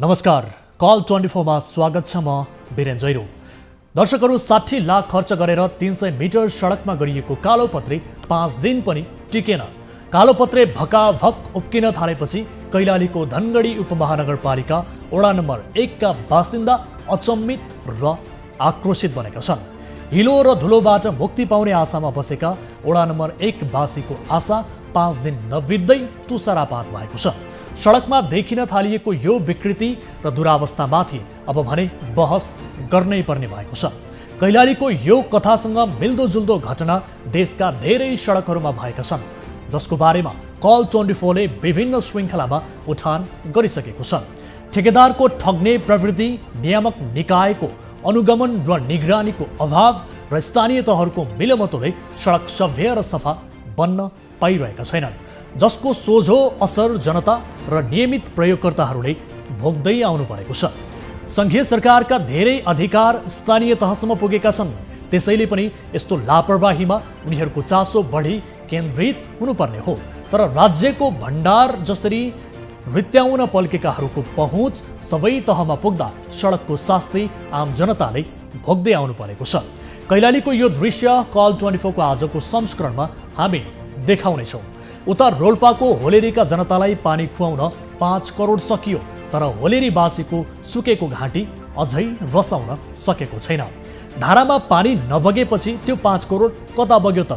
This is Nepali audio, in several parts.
नमस्कार, कल 24 मा स्वागत छ। म वीरेन जैरो। दर्शकहरू, 60 लाख खर्च गरेर 300 मिटर सडकमा गरिएको कालोपत्रे 5 दिन पनि टिकेन। कालोपत्रे भकाभक उप्किन थालेपछि कैलालीको धनगढी उपमहानगरपालिका वडा नम्बर 1 का बासिन्दा अचम्मित र आक्रोशित बनेका छन्। हिलो र धुलोबाट मुक्ति पाउने आशामा बसेका वडा नम्बर 1 वासीको आशा 5 दिन नबित्दै तुषारापात भएको छ। सडकमा देखिन थालिएको यो विकृति र दुरावस्थामाथि अब भने बहस गर्नै पर्ने भएको छ। कैलालीको यो कथासँग मिल्दोजुल्दो घटना देशका धेरै सडकहरूमा भएका छन्, जसको बारेमा कल 24 ले विभिन्न श्रृङ्खलामा उठान गरिसकेको छ। ठेकेदारको ठग्ने प्रवृत्ति, नियामक निकायको अनुगमन र निगरानीको अभाव र स्थानीय तहहरूको मिलमतोले सडक सभ्य र सफा बन्न पाइरहेका छैनन्, जसको सोझो असर जनता र नियमित प्रयोगकर्ताहरूले भोग्दै आउनु परेको छ। सङ्घीय सरकारका धेरै अधिकार स्थानीय तहसम्म पुगेका छन्, त्यसैले पनि यस्तो लापरवाहीमा उनीहरूको चासो बढी केन्द्रित हुनुपर्ने हो। तर राज्यको भण्डार जसरी रित्याउन पल्केकाहरूको पहुँच सबै तहमा पुग्दा सडकको शास्ति आम जनताले भोग्दै आउनु परेको छ। कैलालीको यो दृश्य कल 24 को आजको संस्करणमा हामी देखाउनेछौँ। उता रोल्पाको होलेरीका जनतालाई पानी खुवाउन 5 करोड सकियो, तर होलेरीवासीको सुकेको घाँटी अझै रसाउन सकेको छैन। धारामा पानी नबगेपछि त्यो 5 करोड कता बग्यो त?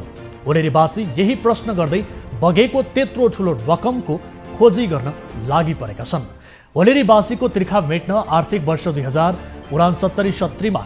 होलेरीवासी यही प्रश्न गर्दै बगेको त्यत्रो ठुलो रकमको खोजी गर्न लागि परेका छन्। होलेरीवासीको तिर्खा मेट्न आर्थिक वर्ष 2069-70 मा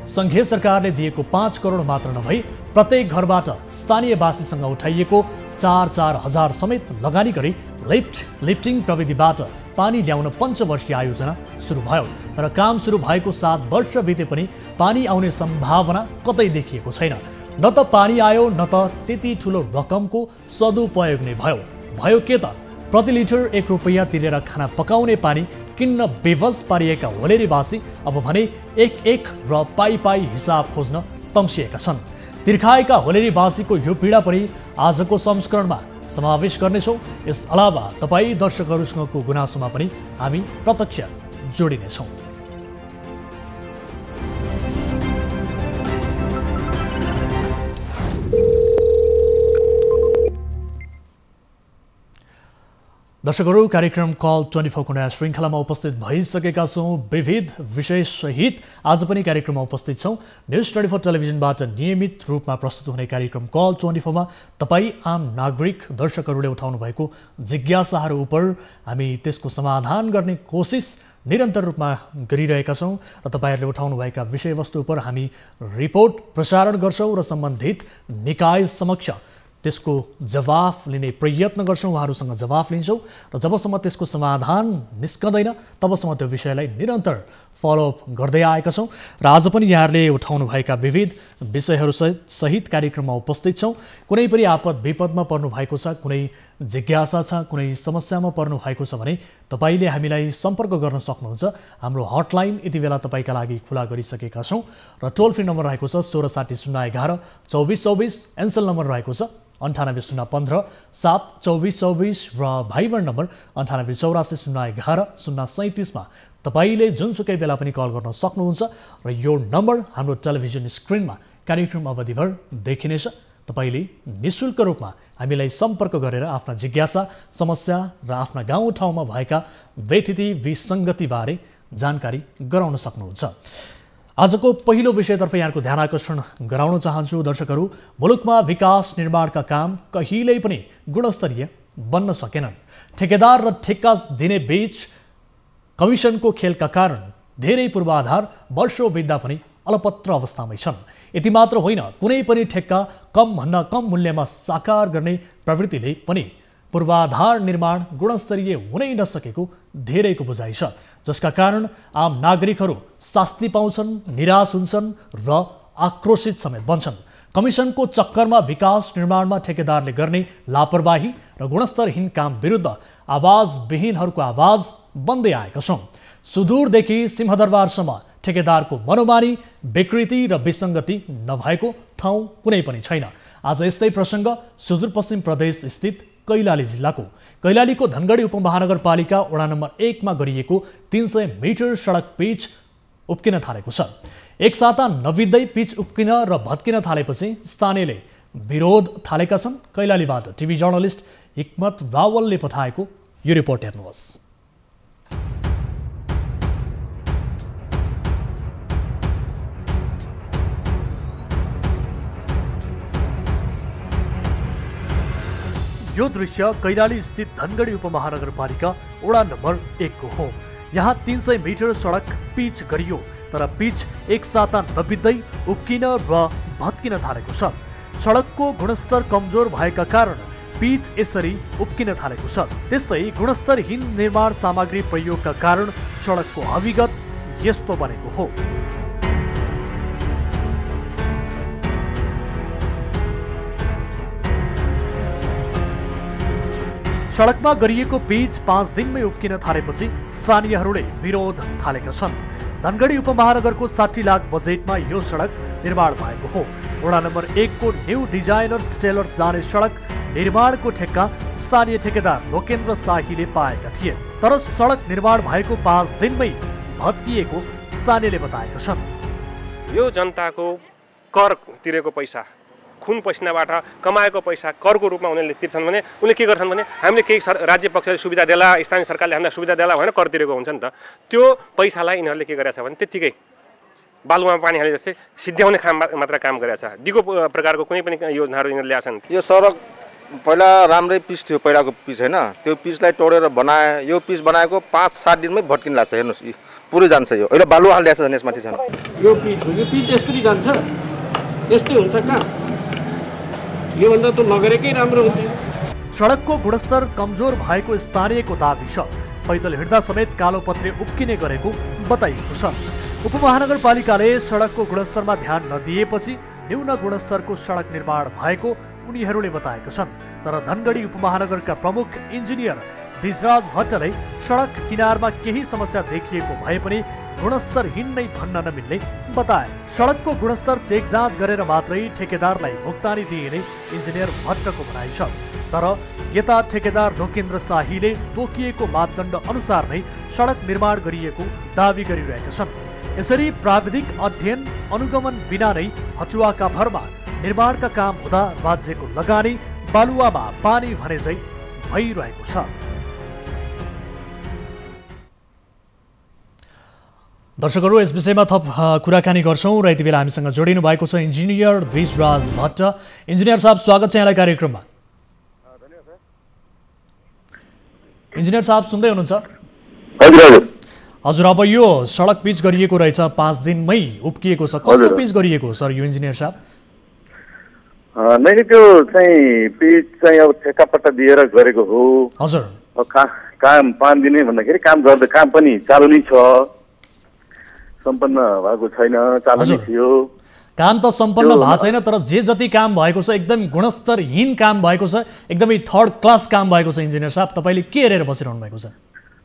सङ्घीय सरकारले दिएको 5 करोड मात्र नभई प्रत्येक घरबाट स्थानीयवासीसँग उठाइएको 4-4 हजार समेत लगानी गरी लिफ्टिङ प्रविधिबाट पानी ल्याउन 5 वर्षीय आयोजना सुरु भयो। तर काम सुरु भएको 7 वर्ष बिते पनि पानी आउने सम्भावना कतै देखिएको छैन। न त पानी आयो, न त त्यति ठुलो रकमको सदुपयोग नै भयो के त? प्रति लिटर 1 रुपैयाँ तिरेर खाना पकाउने पानी किन्न बेवस पारिएका होलेरीवासी अब भने एक र पाई हिसाब खोज्न तम्सिएका छन्। तिर्खाएका होलेरीवासीको यो पीडा पनि आजको संस्करणमा समावेश गर्नेछौँ। यस अलावा तपाईँ दर्शकहरूसँगको गुनासोमा पनि हामी प्रत्यक्ष जोडिनेछौँ। दर्शकहरू, कार्यक्रम कल 24 को नयाँ श्रृङ्खलामा उपस्थित भइसकेका छौँ। विविध विषयसहित आज पनि कार्यक्रममा उपस्थित छौँ। न्युज 24 टेलिभिजनबाट नियमित रूपमा प्रस्तुत हुने कार्यक्रम कल 24 मा तपाईँ आम नागरिक दर्शकहरूले उठाउनु भएको जिज्ञासाहरू उप हामी त्यसको समाधान गर्ने कोसिस निरन्तर रूपमा गरिरहेका छौँ र तपाईँहरूले उठाउनुभएका विषयवस्तु उप हामी रिपोर्ट प्रसारण गर्छौँ र सम्बन्धित निकाय समक्ष त्यसको जवाफ लिने प्रयत्न गर्छौँ, उहाँहरूसँग जवाफ लिन्छौँ र जबसम्म त्यसको समाधान निस्कँदैन तबसम्म त्यो विषयलाई निरन्तर फलोअप गर्दै आएका छौँ। र आज पनि यहाँहरूले उठाउनुभएका विविध विषयहरू सहित कार्यक्रममा उपस्थित छौँ। कुनै पनि आपद विपदमा पर्नु भएको छ, कुनै जिज्ञासा छ, कुनै समस्यामा पर्नु भएको छ भने तपाईँले हामीलाई सम्पर्क गर्न सक्नुहुन्छ। हाम्रो हटलाइन यति बेला तपाईँका लागि खुला गरिसकेका छौँ र टोल फ्री नम्बर रहेको छ 166011 2424, एनसेल नम्बर रहेको छ 980115 72424 र भाइबर नम्बर 9884011037 मा तपाईँले जुनसुकै बेला पनि कल गर्न सक्नुहुन्छ र यो नम्बर हाम्रो टेलिभिजन स्क्रिनमा कार्यक्रम अवधिभर देखिनेछ। तपाईँले निःशुल्क रूपमा हामीलाई सम्पर्क गरेर आफ्ना जिज्ञासा, समस्या र आफ्ना गाउँठाउँमा भएका व्यथिति विसङ्गतिबारे जानकारी गराउन सक्नुहुन्छ। आजको पहिलो विषयतर्फ यहाँको ध्यान आकर्षण गराउन चाहन्छु। दर्शकहरू, मुलुकमा विकास निर्माणका काम कहिल्यै पनि गुणस्तरीय बन्न सकेनन्। ठेकेदार र ठेक्का दिने बीच कमिसनको खेलका कारण धेरै पूर्वाधार वर्षौं बित्दा पनि अलपत्र अवस्थामै छन्। यति मात्र होइन, कुनै पनि ठेक्का कमभन्दा कम मूल्यमा साकार गर्ने प्रवृत्तिले पनि पूर्वाधार निर्माण गुणस्तरीय हुनै नसकेको धेरैको बुझाइ छ, जसका कारण आम नागरिकहरू शास्ति पाउँछन्, निराश हुन्छन् र आक्रोशित समेत बन्छन्। कमिसनको चक्करमा विकास निर्माणमा ठेकेदारले गर्ने लापरवाही र गुणस्तरहीन काम विरुद्ध आवाजविहीनहरूको आवाज बन्दै आएका छौँ। सुदूरदेखि सिंहदरबारसम्म ठेकेदारको मनोमानी, विकृति र विसङ्गति नभएको ठाउँ कुनै पनि छैन। आज यस्तै प्रसङ्ग सुदूरपश्चिम प्रदेश स्थित कैलाली जिल्लाको कैलालीको धनगढी उपमहानगरपालिका वडा नम्बर 1 मा गरिएको 300 मिटर सडक पिच उप्किन थालेको छ। एक साता नबित्दै पिच उप्किन र भत्किन थालेपछि स्थानीयले विरोध थालेका छन्। कैलालीबाट टिभी जर्नलिस्ट हिक्मत रावलले पठाएको यो रिपोर्ट हेर्नुहोस्। यो दृश्य कैलाली स्थित धनगढी उपमहानगरपालिका वडा नम्बर 1 को हो। यहाँ 300 मिटर सडक पिच गरियो, तर पिच एक साता नबित्दै उप्किन र भत्किन थालेको छ। सडकको गुणस्तर कमजोर भएका कारण पिच यसरी उप्किन थालेको छ। त्यस्तै गुणस्तरहीन निर्माण सामग्री प्रयोगका कारण सडकको अविगत यस्तो बनेको हो। सडकमा गरिएको पिच 5 दिनमै उप्किन थालेपछि स्थानीयहरूले विरोध थालेका छन्। धनगढी उपमहानगरको 60 लाख बजेटमा यो सडक निर्माण भएको हो। वडा नम्बर 1 को न्यू डिजाइनर्स टेलर्स जाने सडक निर्माणको ठेक्का स्थानीय ठेकेदार लोकेन्द्र शाहीले पाएका थिए, तर सडक निर्माण भएको 5 दिनमै भत्किएको स्थानीयले बताएका छन्। यो जनताको कर तिरेको पैसा, खुन पसिनाबाट कमाएको पैसा करको रूपमा उनीहरूले तिर्छन् भने उनीहरूले के गर्छन् भने हामीले केही राज्य पक्षले सुविधा देला, स्थानीय सरकारले हामीलाई सुविधा देला भनेर कर तिरेको हुन्छ नि त। त्यो पैसालाई यिनीहरूले के गरेछ भने त्यत्तिकै बालुवामा पानी हाले जस्तै सिद्ध्याउने मात्र काम गरेछ। दिगो प्रकारको कुनै पनि योजनाहरू यिनीहरूले ल्याछन्। यो सडक पहिला राम्रै पिच थियो, पहिलाको पिच हैन, त्यो पिचलाई तोडेर बनाए। यो पिच बनाएको 5-7 दिनमै भट्किन लाग्छ। हेर्नुस्, पुरै जान्छ। यो अहिले बालुवा हाल्दैछ यसमाथि छैन। यो पिच हो, यो पिच यसरी जान्छ, यस्तै हुन्छ कहाँ? यो भन्दा त नगरेकै राम्रो हुन्थ्यो। सडकको गुणस्तर कमजोर भएको स्थानीयको दाबी छ। पैदल हिँड्दा समेत कालो पत्रे उप्किने गरेको बताइएको छ। उपमहानगरपालिकाले सडकको गुणस्तरमा ध्यान नदिएपछि न्यून गुणस्तरको सडक निर्माण भएको उनीहरूले बताएका छन्। तर धनगढी उपमहानगरका प्रमुख इन्जिनियर दिजराज भट्टले सडक किनारमा केही समस्या देखिएको भए पनि गुणस्तरहीन नै भन्न नमिल्ने बताए। सडकको गुणस्तर चेक जाँच गरेर मात्रै ठेकेदारलाई भुक्तानी दिइने इन्जिनियर भट्टको भनाइ छ। तर यता ठेकेदार लोकेन्द्र शाहीले तोकिएको मापदण्ड अनुसार नै सडक निर्माण गरिएको दावी गरिरहेका छन्। यसरी प्राविधिक अध्ययन अनुगमन बिना नै हचुवाका भरमा निर्माणका काम हुँदा राज्यको लगानी बालुवामा पानी भने झै भइरहेको छ। दर्शकहरू, यस विषयमा थप कुराकानी गर्छौं र यति बेला हामीसँग जोडिनु भएको छ इन्जिनियर द्विजराज भट्ट। इन्जिनियर साहब, स्वागत छ यहाँलाई कार्यक्रममा। इन्जिनियर साहब सुन्दै हुनुहुन्छ? हजुर, अब यो सडक पिच गरिएको रहेछ, 5 दिनमै उप्किएको छ। कस्तो पिच गरिएको हो सर यो इन्जिनियर साहब? मैले त्यो चाहिँ पिच चाहिँ अब ठेक्कापट्टा दिएर गरेको हो। हजुर, काम 5 दिनै भन्दाखेरि काम गर्दा काम पनि चालु नै छ, सम्पन्न भएको छैन, चालु नै थियो। काम त सम्पन्न भएको छैन, तर जे जति काम भएको छ एकदम गुणस्तरहीन काम भएको छ, एकदमै थर्ड क्लास काम भएको छ। इन्जिनियर साहब, तपाईँले के हेरेर बसिरहनु भएको छ?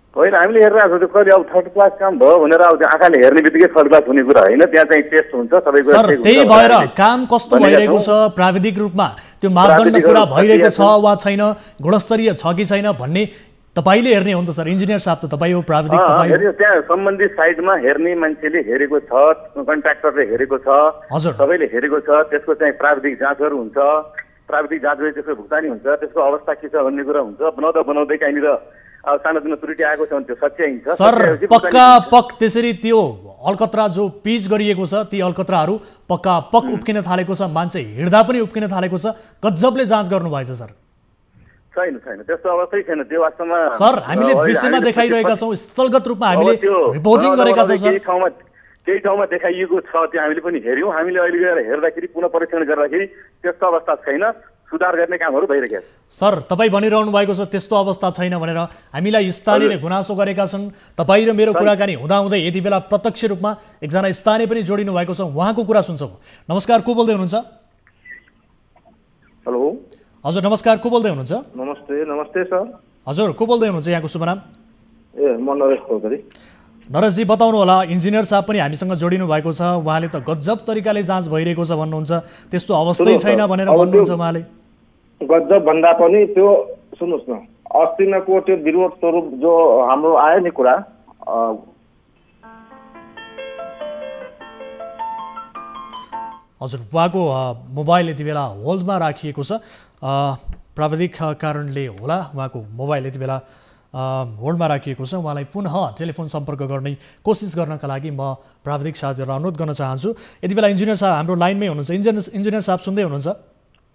होइन, हामीले हेरिरहेको छ कहिले अब थर्ड क्लास काम भयो भनेर अब आँखाले हेर्ने बित्तिकै थर्ड क्लास हुने कुरा होइन। त्यहाँ चाहिँ टेस्ट हुन्छ सबैको। सर, त्यही भएर काम कस्तो भइरहेको छ, प्राविधिक रूपमा त्यो मापदण्ड पुरा भइरहेको छ वा छैन, गुणस्तरीय छ कि छैन भन्ने तपाईले हेर्ने हो नि त सर। इन्जिनियर साहब त तपाईँ हो, प्राविधिक तपाईँ हो। त्यहाँ सम्बन्धित साइडमा हेर्ने मान्छेले हेरेको छ, कन्ट्राक्टरले हेरेको छ, सबैले हेरेको छ। त्यसको चाहिँ प्राविधिक जाँचहरू हुन्छ। प्राविधिक जाँच भए त्यसको भुक्तानी हुन्छ, त्यसको अवस्था के छ भन्ने कुरा हुन्छ। बनाउँदै कहीँनिर अब सानोतिनो त्रुटि आएको छ भने त्यो सच्याइन्छ। सर, पक्का पक त्यसरी त्यो अलकत्रा जो पिच गरिएको छ ती अलकत्राहरू पक्का पक उप्किन थालेको छ, मान्छे हिँड्दा पनि उप्किन थालेको छ। गजबले जाँच गर्नुभएछ सर। छैन त्यस्तो अवस्थै छैन त्यो वास्तवमा। सर, हामीले दृश्यमा देखाइरहेका छौँ, स्थलगत रूपमा हामीले रिपोर्टिङ गरेका छौँ सर। केही ठाउँमा देखाइएको छ, त्यो हामीले पनि हेऱ्यौँ। हामीले अहिले गएर हेर्दाखेरि पुनः परीक्षण गर्दाखेरि त्यस्तो अवस्था छैन, सुधार गर्ने कामहरू भइरहेका छन्। सर, तपाईँ भनिरहनु भएको छ त्यस्तो अवस्था छैन भनेर। हामीलाई स्थानीयले गुनासो गरेका छन्। तपाईँ र मेरो कुराकानी हुँदाहुँदै यति बेला प्रत्यक्ष रूपमा एकजना स्थानीय पनि जोडिनु भएको छ, उहाँको कुरा सुन्छौँ। नमस्कार, को बोल्दै हुनुहुन्छ? हेलो। हजुर, नमस्कार, को बोल्दै हुनुहुन्छ? नमस्ते सर। हजुर, को बोल्दै हुनुहुन्छ? यहाँको शुभ नाम? म नरेश चौधरी। नरेशजी, बताउनु होला। इन्जिनियर साहब पनि हामीसँग जोडिनु भएको छ, उहाँले त गजब तरिकाले जाँच भइरहेको छ भन्नुहुन्छ, त्यस्तो अवस्थै छैन भनेर भन्नुहुन्छ उहाँले। गजब भन्दा पनि त्यो सुन्नुहोस् न, अस्ति नैको त्यो विरोध स्वरूप जो हाम्रो आयो नि कुरा, हजुर उहाँको मोबाइल यति बेला होल्डमा राखिएको छ, प्राविधिक कारणले होला उहाँको मोबाइल यति बेला होल्डमा राखिएको छ। उहाँलाई पुनः टेलिफोन सम्पर्क गर्ने कोसिस गर्नका लागि म प्राविधिक साथीहरूलाई अनुरोध गर्न चाहन्छु। यति बेला इन्जिनियर साहब हाम्रो लाइनमै हुनुहुन्छ। इन्जिनियर साहब सुन्दै हुनुहुन्छ?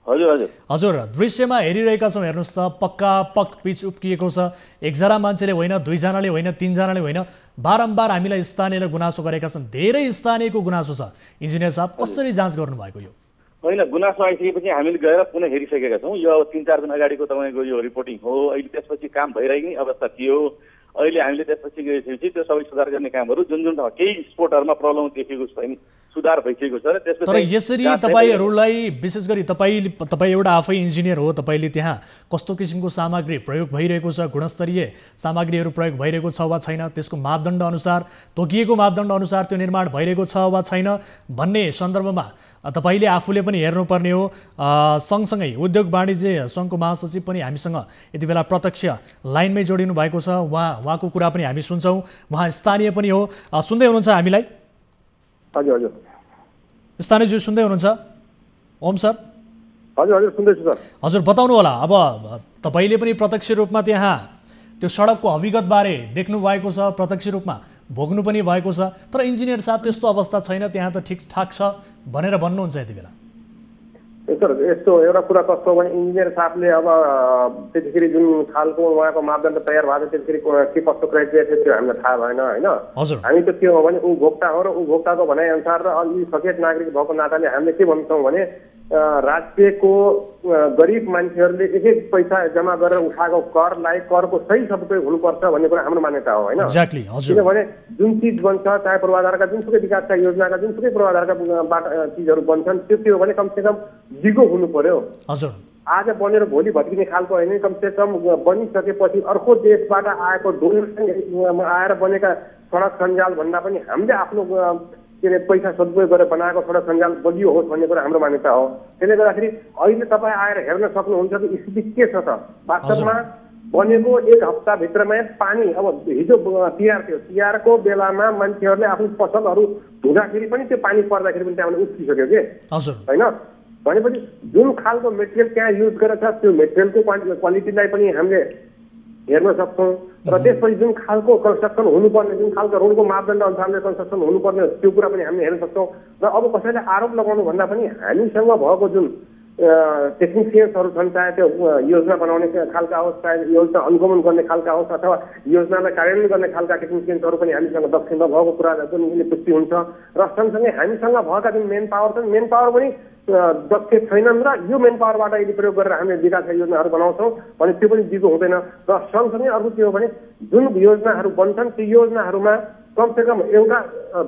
हजुर हजुर हजुर, दृश्यमा हेरिरहेका छौँ, हेर्नुहोस् त, पक्का पक पिच उप्किएको छ। एकजना मान्छेले होइन, दुईजनाले होइन, तीनजनाले होइन, बारम्बार हामीलाई स्थानीयले गुनासो गरेका छन्। धेरै स्थानीयको गुनासो छ। इन्जिनियर साहब कसरी जाँच गर्नुभएको यो? होइन, गुनासो आइसकेपछि हामीले गएर पुनः हेरिसकेका छौँ। यो अब 3-4 दिन अगाडिको तपाईँको यो रिपोर्टिङ हो। अहिले त्यसपछि काम भइरहेको नै अवस्था थियो। अहिले हामीले त्यसपछि गएपछि त्यो सबै सुधार गर्ने कामहरू जुन केही स्पोटहरूमा प्रब्लम देखिएको छ नि, सुधार भइसकेको छ। त्यसपछि तर यसरी तपाईहरूलाई, विशेष गरी तपाईँ एउटा आफै इन्जिनियर हो, तपाईँले त्यहाँ कस्तो किसिमको सामग्री प्रयोग भइरहेको छ, गुणस्तरीय सामग्रीहरू प्रयोग भइरहेको छ वा छैन, त्यसको मापदण्ड अनुसार, तोकिएको मापदण्ड अनुसार त्यो निर्माण भइरहेको छ वा छैन भन्ने सन्दर्भमा तपाईँले आफूले पनि हेर्नुपर्ने हो। सँगसँगै उद्योग वाणिज्य सङ्घको महासचिव पनि हामीसँग यति बेला प्रत्यक्ष लाइनमै जोडिनु भएको छ। उहाँको कुरा पनि हामी सुन्छौँ। उहाँ स्थानीय पनि हो। सुन्दै हुनुहुन्छ हामीलाई? हजुर हजुर, स्थानीयज्यू सुन्दै हुनुहुन्छ? ओम सर? हजुर हजुर, सुन्दैछु सर। हजुर, बताउनु होला, अब तपाईँले पनि प्रत्यक्ष रूपमा त्यहाँ त्यो सडकको हकीकतबारे देख्नु भएको छ, प्रत्यक्ष रूपमा भोग्नु पनि भएको छ, तर इन्जिनियर साहब त्यस्तो अवस्था छैन, त्यहाँ त ठिकठाक छ भनेर भन्नुहुन्छ यति बेला? सर, यस्तो एउटा कुरा कस्तो भने इन्जिनियर साहबले अब त्यतिखेर जुन खालको उहाँको मापदण्ड तयार भएको त्यतिखेर के कस्तो क्राइटेरिया थियो त्यो हामीलाई थाहा भएन होइन। हामी त के हो भने उपभोक्ता हो र उपभोक्ताको भनाइअनुसार र अलि सचेत नागरिक भएको नाताले हामीले के भन्छौँ भने राज्यको गरिब मान्छेहरूले एक एक पैसा जम्मा गरेर उठाएको करलाई करको सही सदुपयोग हुनुपर्छ भन्ने कुरा हाम्रो मान्यता हो होइन। किनभने जुन चिज बन्छ, चाहे पूर्वाधारका जुनसुकै विकासका योजनाका जुनसुकै पूर्वाधारका चिजहरू बन्छन्, त्यो भने कमसेकम दिगो हुनु पर्यो। आज बनेर भोलि भत्किने खालको होइन, कमसेकम बनिसकेपछि अर्को देशबाट आएको डोनेसन आएर बनेका सडक सञ्जाल भन्दा पनि हामीले आफ्नो के अरे पैसा सदुपयोग गरेर बनाएको सडक सञ्जाल बलियो होस् भन्ने कुरा हाम्रो मान्यता हो। त्यसले गर्दाखेरि अहिले तपाईँ आएर हेर्न सक्नुहुन्छ कि स्थिति के छ त। वास्तवमा बनेको 1 हप्ताभित्रमै पानी, अब हिजो तिहार थियो, तिहारको बेलामा मान्छेहरूले आफ्नो पसलहरू धुँदाखेरि पनि त्यो पानी पर्दाखेरि पनि त्यहाँबाट उठिसक्यो कि होइन। भनेपछि जुन खालको मेटेरियल त्यहाँ युज गरेर छ त्यो मेटेरियलको क्वालिटीलाई पनि हामीले हेर्न सक्छौँ र त्यसपछि जुन खालको कन्स्ट्रक्सन हुनुपर्ने, जुन खालको रोडको मापदण्ड अनुसारले कन्स्ट्रक्सन हुनुपर्ने त्यो कुरा पनि हामीले हेर्न सक्छौँ। र अब कसैले आरोप लगाउनु भन्दा पनि हामीसँग भएको जुन टेक्निसियन्सहरू छन्, चाहे त्यो योजना बनाउने खालका होस्, चाहे योजना अनुगमन गर्ने खालका होस्, अथवा योजनालाई कार्यान्वयन गर्ने खालका टेक्निसियन्सहरू पनि हामीसँग दक्ष भएको कुरा जुन पुष्टि हुन्छ। र सँगसँगै हामीसँग भएका जुन मेन पावर छन्, मेन पावर पनि दक्ष छैनन् र यो मेन पावरबाट यदि प्रयोग गरेर हामीले विकासका योजनाहरू बनाउँछौँ भने त्यो पनि दिगो हुँदैन। र सँगसँगै अर्को के हो भने जुन योजनाहरू बन्छन् त्यो योजनाहरूमा कमसेकम एउटा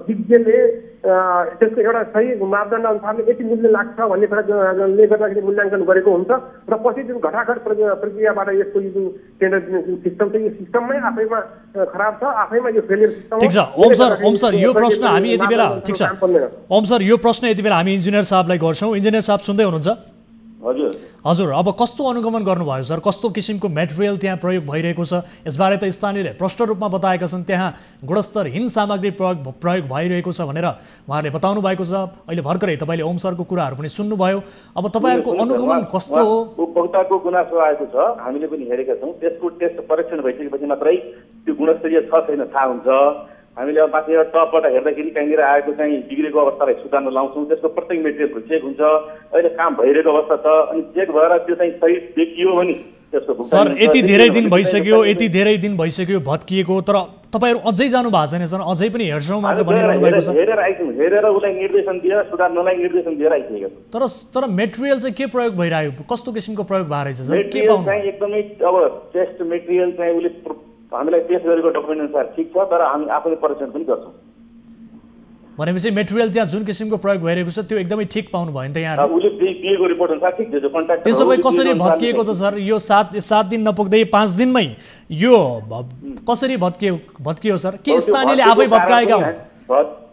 विज्ञले त्यसको एउटा सही मापदण्ड अनुसारले यति मूल्य लाग्छ भन्ने कुराले गर्दाखेरि मूल्याङ्कन गरेको हुन्छ र पछि जुन घटाघट प्रक्रियाबाट यसको जुन टेन्डर सिस्टम छ, यो सिस्टममै आफैमा खराब छ, आफैमा यो फेलियर सिस्टम। ठिक छ ओम सर, यो प्रश्न हामी यति बेला, ठिक छ ओम सर, यो प्रश्न यति बेला हामी इन्जिनियर साहबलाई गर्छौँ। इन्जिनियर साहब सुन्दै हुनुहुन्छ? हजुर, अब कस्तो अनुगमन गर्नुभयो सर? कस्तो किसिमको मेटेरियल त्यहाँ प्रयोग भइरहेको छ? यसबारे त स्थानीयले प्रष्ट रूपमा बताएका छन् त्यहाँ गुणस्तरहीन सामग्री प्रयोग भइरहेको छ भनेर उहाँहरूले बताउनु भएको छ। अहिले भर्खरै तपाईँले ओम सरको कुराहरू पनि सुन्नुभयो। अब तपाईँहरूको अनुगमन कस्तो हो? उपभोक्ताको गुनासो आएको छ, हामीले पनि हेरेका छौँ। त्यसको टेस्ट परीक्षण भइसकेपछि मात्रै त्यो गुणस्तरीय छ छैन थाहा हुन्छ। हामीले अब माथि टपबाट हेर्दाखेरि कहीँनिर आएको चाहिँ बिग्रेको अवस्थालाई सुधार्न लाउँछौँ। त्यसको प्रत्येक मेटेरियलको चेक हुन्छ। अहिले काम भइरहेको अवस्था छ अनि चेक भएर त्यो चाहिँ सही देखियो भने त्यसको सर यति धेरै दिन भइसक्यो भत्किएको, तर तपाईँहरू अझै जानु भएको छैन सर? अझै पनि हेर्छौँ मात्र भनिरहनु भएको छ? हेरेर आइछौँ, हेरेर उसलाई निर्देशन दिएर सुधार्नलाई निर्देशन दिएर आइसकेको छ। तर मेटेरियल चाहिँ के प्रयोग भइरहेको, कस्तो किसिमको प्रयोग भएर रहेछ सर? के पाउनु चाहिँ एकदमै अब टेस्ट मेटेरियल चाहिँ उसले हामीलाई टेस्ट गरेको डकुमेन्ट अनुसार ठिक छ, तर हामी आफूले परीक्षण पनि गर्छौँ। भनेपछि मेटेरियल त्यहाँ जुन किसिमको प्रयोग भइरहेको छ त्यो एकदमै ठिक पाउनु भयो नि त यहाँ? उसले दिएको रिपोर्ट अनुसार ठिक छ। कन्ट्याक्ट त्यसो भए कसरी भत्किएको त सर? यो 7 दिन नपुग्दै 5 दिनमै यो कसरी भत्कियो सर? के स्थानीयले आफै भत्काएका हुन्?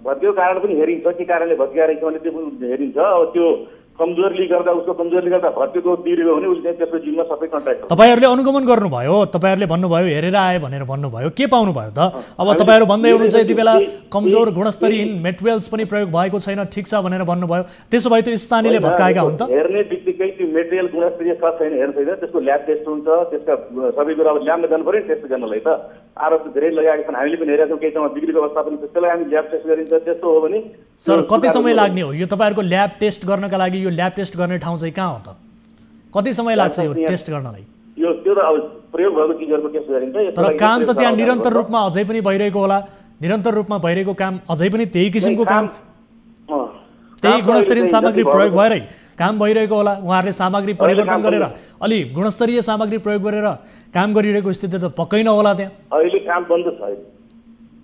भत्किएको कारण पनि हेरिन्छ, के कारणले भत्काएको रहेछ भने त्यो पनि हेरिन्छ। अब त्यो कमजोरले गर्दा उसको कमजोरले गर्दा भत्केको तिरेको भने उसले त्यसको जिम्मा सबै कन्ट्र्याक्ट तपाईहरुले अनुगमन गर्नुभयो, तपाईहरुले भन्नुभयो हेरेर आए भनेर भन्नुभयो, के पाउनुभयो त? अब तपाईहरु भन्दै हुनुहुन्छ यति बेला कमजोर गुणस्तरहीन मेटेरियल्स पनि प्रयोग भएको छैन, ठीक छ भनेर भन्नुभयो, त्यसो भए त्यो स्थानीयले भत्काएका हुन् त? हेर्ने बित्तिकै त्यो मेटेरियल गुणस्तरीय छ छैन हेर्नु छैन, त्यसको ल्याब टेस्ट हुन्छ, त्यसका सबै कुरा अब ल्याबमा जानु पर्यो टेस्ट गर्नलाई त। आरोप धेरै लगाएका छन्, हामीले पनि हेरेका छौँ, केही ठाउँमा बिग्रेको अवस्था पनि छ, त्यसलाई हामी ल्याब टेस्ट गरिन्छ। त्यस्तो हो भने सर कति समय लाग्ने हो यो तपाईहरुको ल्याब टेस्ट गर्नका लागि? यो ल्याब टेस्ट गर्ने ठाउँ चाहिँ कहाँ हो त? कति समय लाग्छ यो टेस्ट गर्नलाई? यो त्यो त अब प्रयोग भएको चिजहरुको टेस्ट गरिन्छ। तर काम त त्यहाँ निरन्तर रूपमा अझै पनि भइरहेको होला, निरन्तर रूपमा भइरहेको काम अझै पनि त्यही किसिमको काम, त्यही गुणस्तरीय सामग्री प्रयोग भएरै काम भइरहेको होला। उहाँहरूले सामग्री परिवर्तन गरेर अलि गुणस्तरीय सामग्री प्रयोग गरेर काम गरिरहेको स्थिति त पक्कै नहोला त्यहाँ। अहिले काम बन्द छ,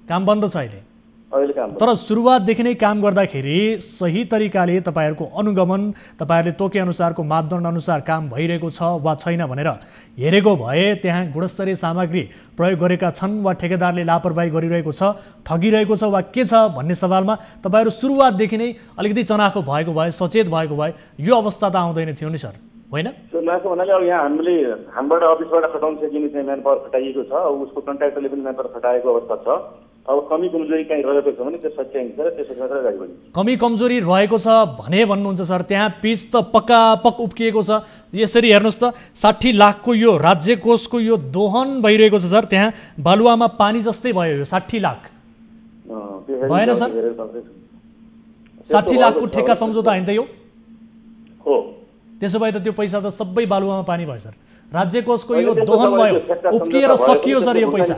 काम बन्द छ अहिले। तर सुरुवातदेखि नै काम गर्दाखेरि सही तरिकाले तपाईहरुको अनुगमन, तपाईहरुले तोके अनुसारको मापदण्ड अनुसार काम भइरहेको छ वा छैन भनेर हेरेको भए त्यहाँ गुणस्तरीय सामग्री प्रयोग गरेका छन् वा ठेकेदारले लापरवाही गरिरहेको छ, ठगिरहेको छ वा के छ भन्ने सवालमा तपाईहरु सुरुवातदेखि नै अलिकति चनाखो भएको भए, सचेत भएको भए यो अवस्था त आउँदैन थियो नि सर, होइन? मान्छे भन्नाले अब यहाँ हामीले हामीबाट अफिसबाट खटाउन सकिने चाहिँ म्यान पावर खटाइएको छ, उसको कन्ट्र्याक्टरले पनि म्यान पावर खटाएको अवस्था छ। अब कमी कमजोरी कहीँ रहेको छ भने त्यो सच्याइन्छ र त्यसो गरेर अगाडि बढिन्छ। कमी कमजोरी रहेको छ भने भन्नुहुन्छ सर, त्यहाँ पिच त पक्कापक उप्किएको छ। यसरी हेर्नुहोस् त 60 लाखको यो राज्य कोषको यो दोहन भइरहेको छ सर, त्यहाँ बालुवामा पानी जस्तै भयो यो 60 लाख भएन सर? 60 लाखको ठेक्का सम्झौता होइन त यो? हो। त्यसो भए त त्यो पैसा त सबै बालुवामा पानी भयो सर। राज्य कोषको यो दोहन भयो, उप्किएर सकियो सर यो पैसा।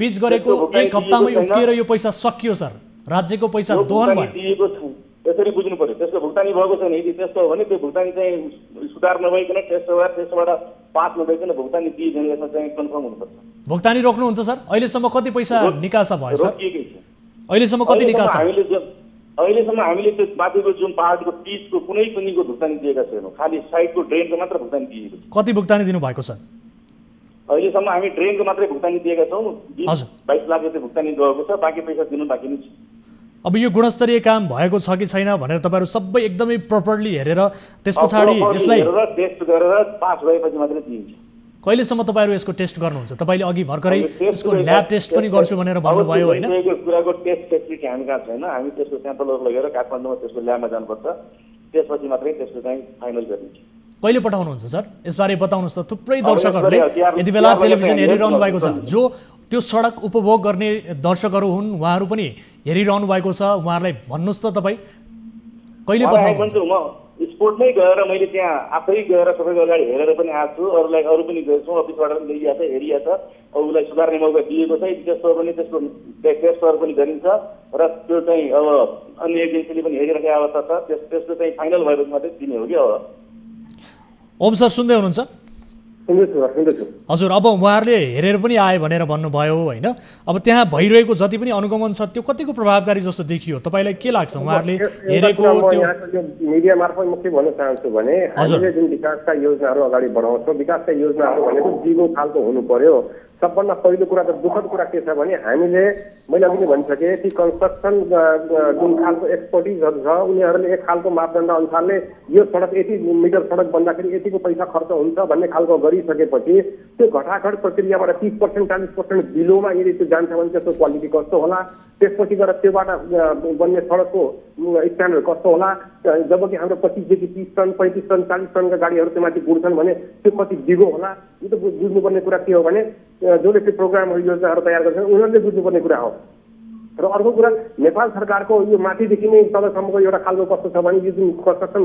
पिच गरेको 1 हप्तामै उप्किएर यो पैसा सकियो सर, राज्यको पैसा दोहन भयो। त्यसरी बुझ्नु पर्यो, त्यसको भुक्तानी भएको छैन। यदि त्यस्तो हो भने त्यो भुक्तानी चाहिँ सुधार नभइकन त्यसबाट पास नभइकन भुक्तानी दिइदिने यसमा चाहिँ कन्फर्म हुनुपर्छ। भुक्तानी रोक्नुहुन्छ सर? अहिलेसम्म कति पैसा निकासा भयो सर? अहिलेसम्म कति निकासा? अहिलेसम्म हामीले त्यो माथिको जुन पहाडको पिचको कुनै पनिको भुक्तानी दिएका छैनौँ, खालि साइडको ड्रेनको मात्र भुक्तानी दिएको छ। कति भुक्तानी दिनुभएको सर? अहिलेसम्म हामी ड्रेनको मात्रै भुक्तानी दिएका छौँ, 22 लाख रुपियाँ भुक्तानी गएको छ, बाँकी पैसा दिनु बाँकी नै छ। अब यो गुणस्तरीय काम भएको छ कि छैन भनेर तपाईहरु सबै एकदमै प्रपरली हेरेर त्यसपछि यसलाई टेस्ट गरेर पास भएपछि मात्रै दिन्छ। कहिलेसम्म तपाईहरु यसको टेस्ट गर्नुहुन्छ? तपाईले अघि भर्खरै यसको ल्याब टेस्ट पनि गर्छु भनेर भन्नुभयो हैन? यो कुराको टेस्ट फेसिलिटी हामी कहाँ छैन, हामी त्यसको स्याम्पलहरु लगेर काठमाडौँमा त्यसको ल्याबमा जानुपर्छ, त्यसपछि मात्रै त्यसको चाहिँ फाइनल गरिन्छ। कहिले पठाउनुहुन्छ सर? यसबारे बताउनुस् त। थुप्रै दर्शकहरूले यति बेला टेलिभिजन हेरिरहनु भएको छ, जो त्यो सडक उपभोग गर्ने दर्शकहरू हुन्, उहाँहरू पनि हेरिरहनु भएको छ, उहाँहरूलाई भन्नुस् त तपाईँ कहिले पठाउनुहुन्छ? म स्पोर्टमै गएर मैले त्यहाँ आफै गएर सबैको अगाडि हेरेर पनि आएको छु, अरू पनि गएको छु, अफिसबाट पनि ल्याइएको छ, हेरिएको छ, अब उसलाई सुधार्ने मौका दिएको छ। त्यस्तो पनि त्यसको टेस्टहरू पनि गरिन्छ र त्यो चाहिँ अब अन्य एजेन्सीले पनि हेरिरहेको अवस्था छ, त्यसको चाहिँ फाइनल भएपछि मात्रै दिने हो कि। अब ओम सर सुन्दै हुनुहुन्छ? हजुर, अब उहाँहरूले हेरेर पनि आए भनेर भन्नुभयो होइन? अब त्यहाँ भइरहेको जति पनि अनुगमन छ त्यो कतिको प्रभावकारी जस्तो देखियो? तपाईँलाई के लाग्छ? उहाँहरूले हेरेको त्यो मिडिया मार्फत म के भन्न चाहन्छु भने हामीले जुन विकासका योजनाहरू अगाडि बढाउँछौँ, विकासका योजनाहरू भनेको जीवो खालको हुनु पर्यो। सबभन्दा पहिलो कुरा त दुःखद कुरा के छ भने हामीले मैले अघि नै भनिसकेँ कि कन्स्ट्रक्सन जुन खालको एक्सपर्टिजहरू छ उनीहरूले एक खालको मापदण्ड अनुसारले यो सडक यति मिटर सडक बन्दाखेरि यतिको पैसा खर्च हुन्छ भन्ने खालको गरिसकेपछि त्यो घटाखट प्रक्रियाबाट 30% 40% बिलोमा यदि त्यो जान्छ भने त्यसको क्वालिटी कस्तो होला, त्यसपछि गएर त्योबाट बन्ने सडकको स्ट्यान्डर्ड कस्तो होला। जबकि हाम्रो 25 देखि 30 टन 35 टन 40 टनका गाडीहरू त्यमाथि गुड्छन् भने त्यो कति दिगो होला। यो त बुझ्नुपर्ने कुरा के हो भने जसले त्यो प्रोग्रामहरू योजनाहरू तयार गर्छन् उनीहरूले बुझ्नुपर्ने कुरा हो। र अर्को कुरा नेपाल सरकारको यो माथिदेखि नै तलसम्मको एउटा खालको कस्तो छ भने यो जुन कन्स्ट्रक्सन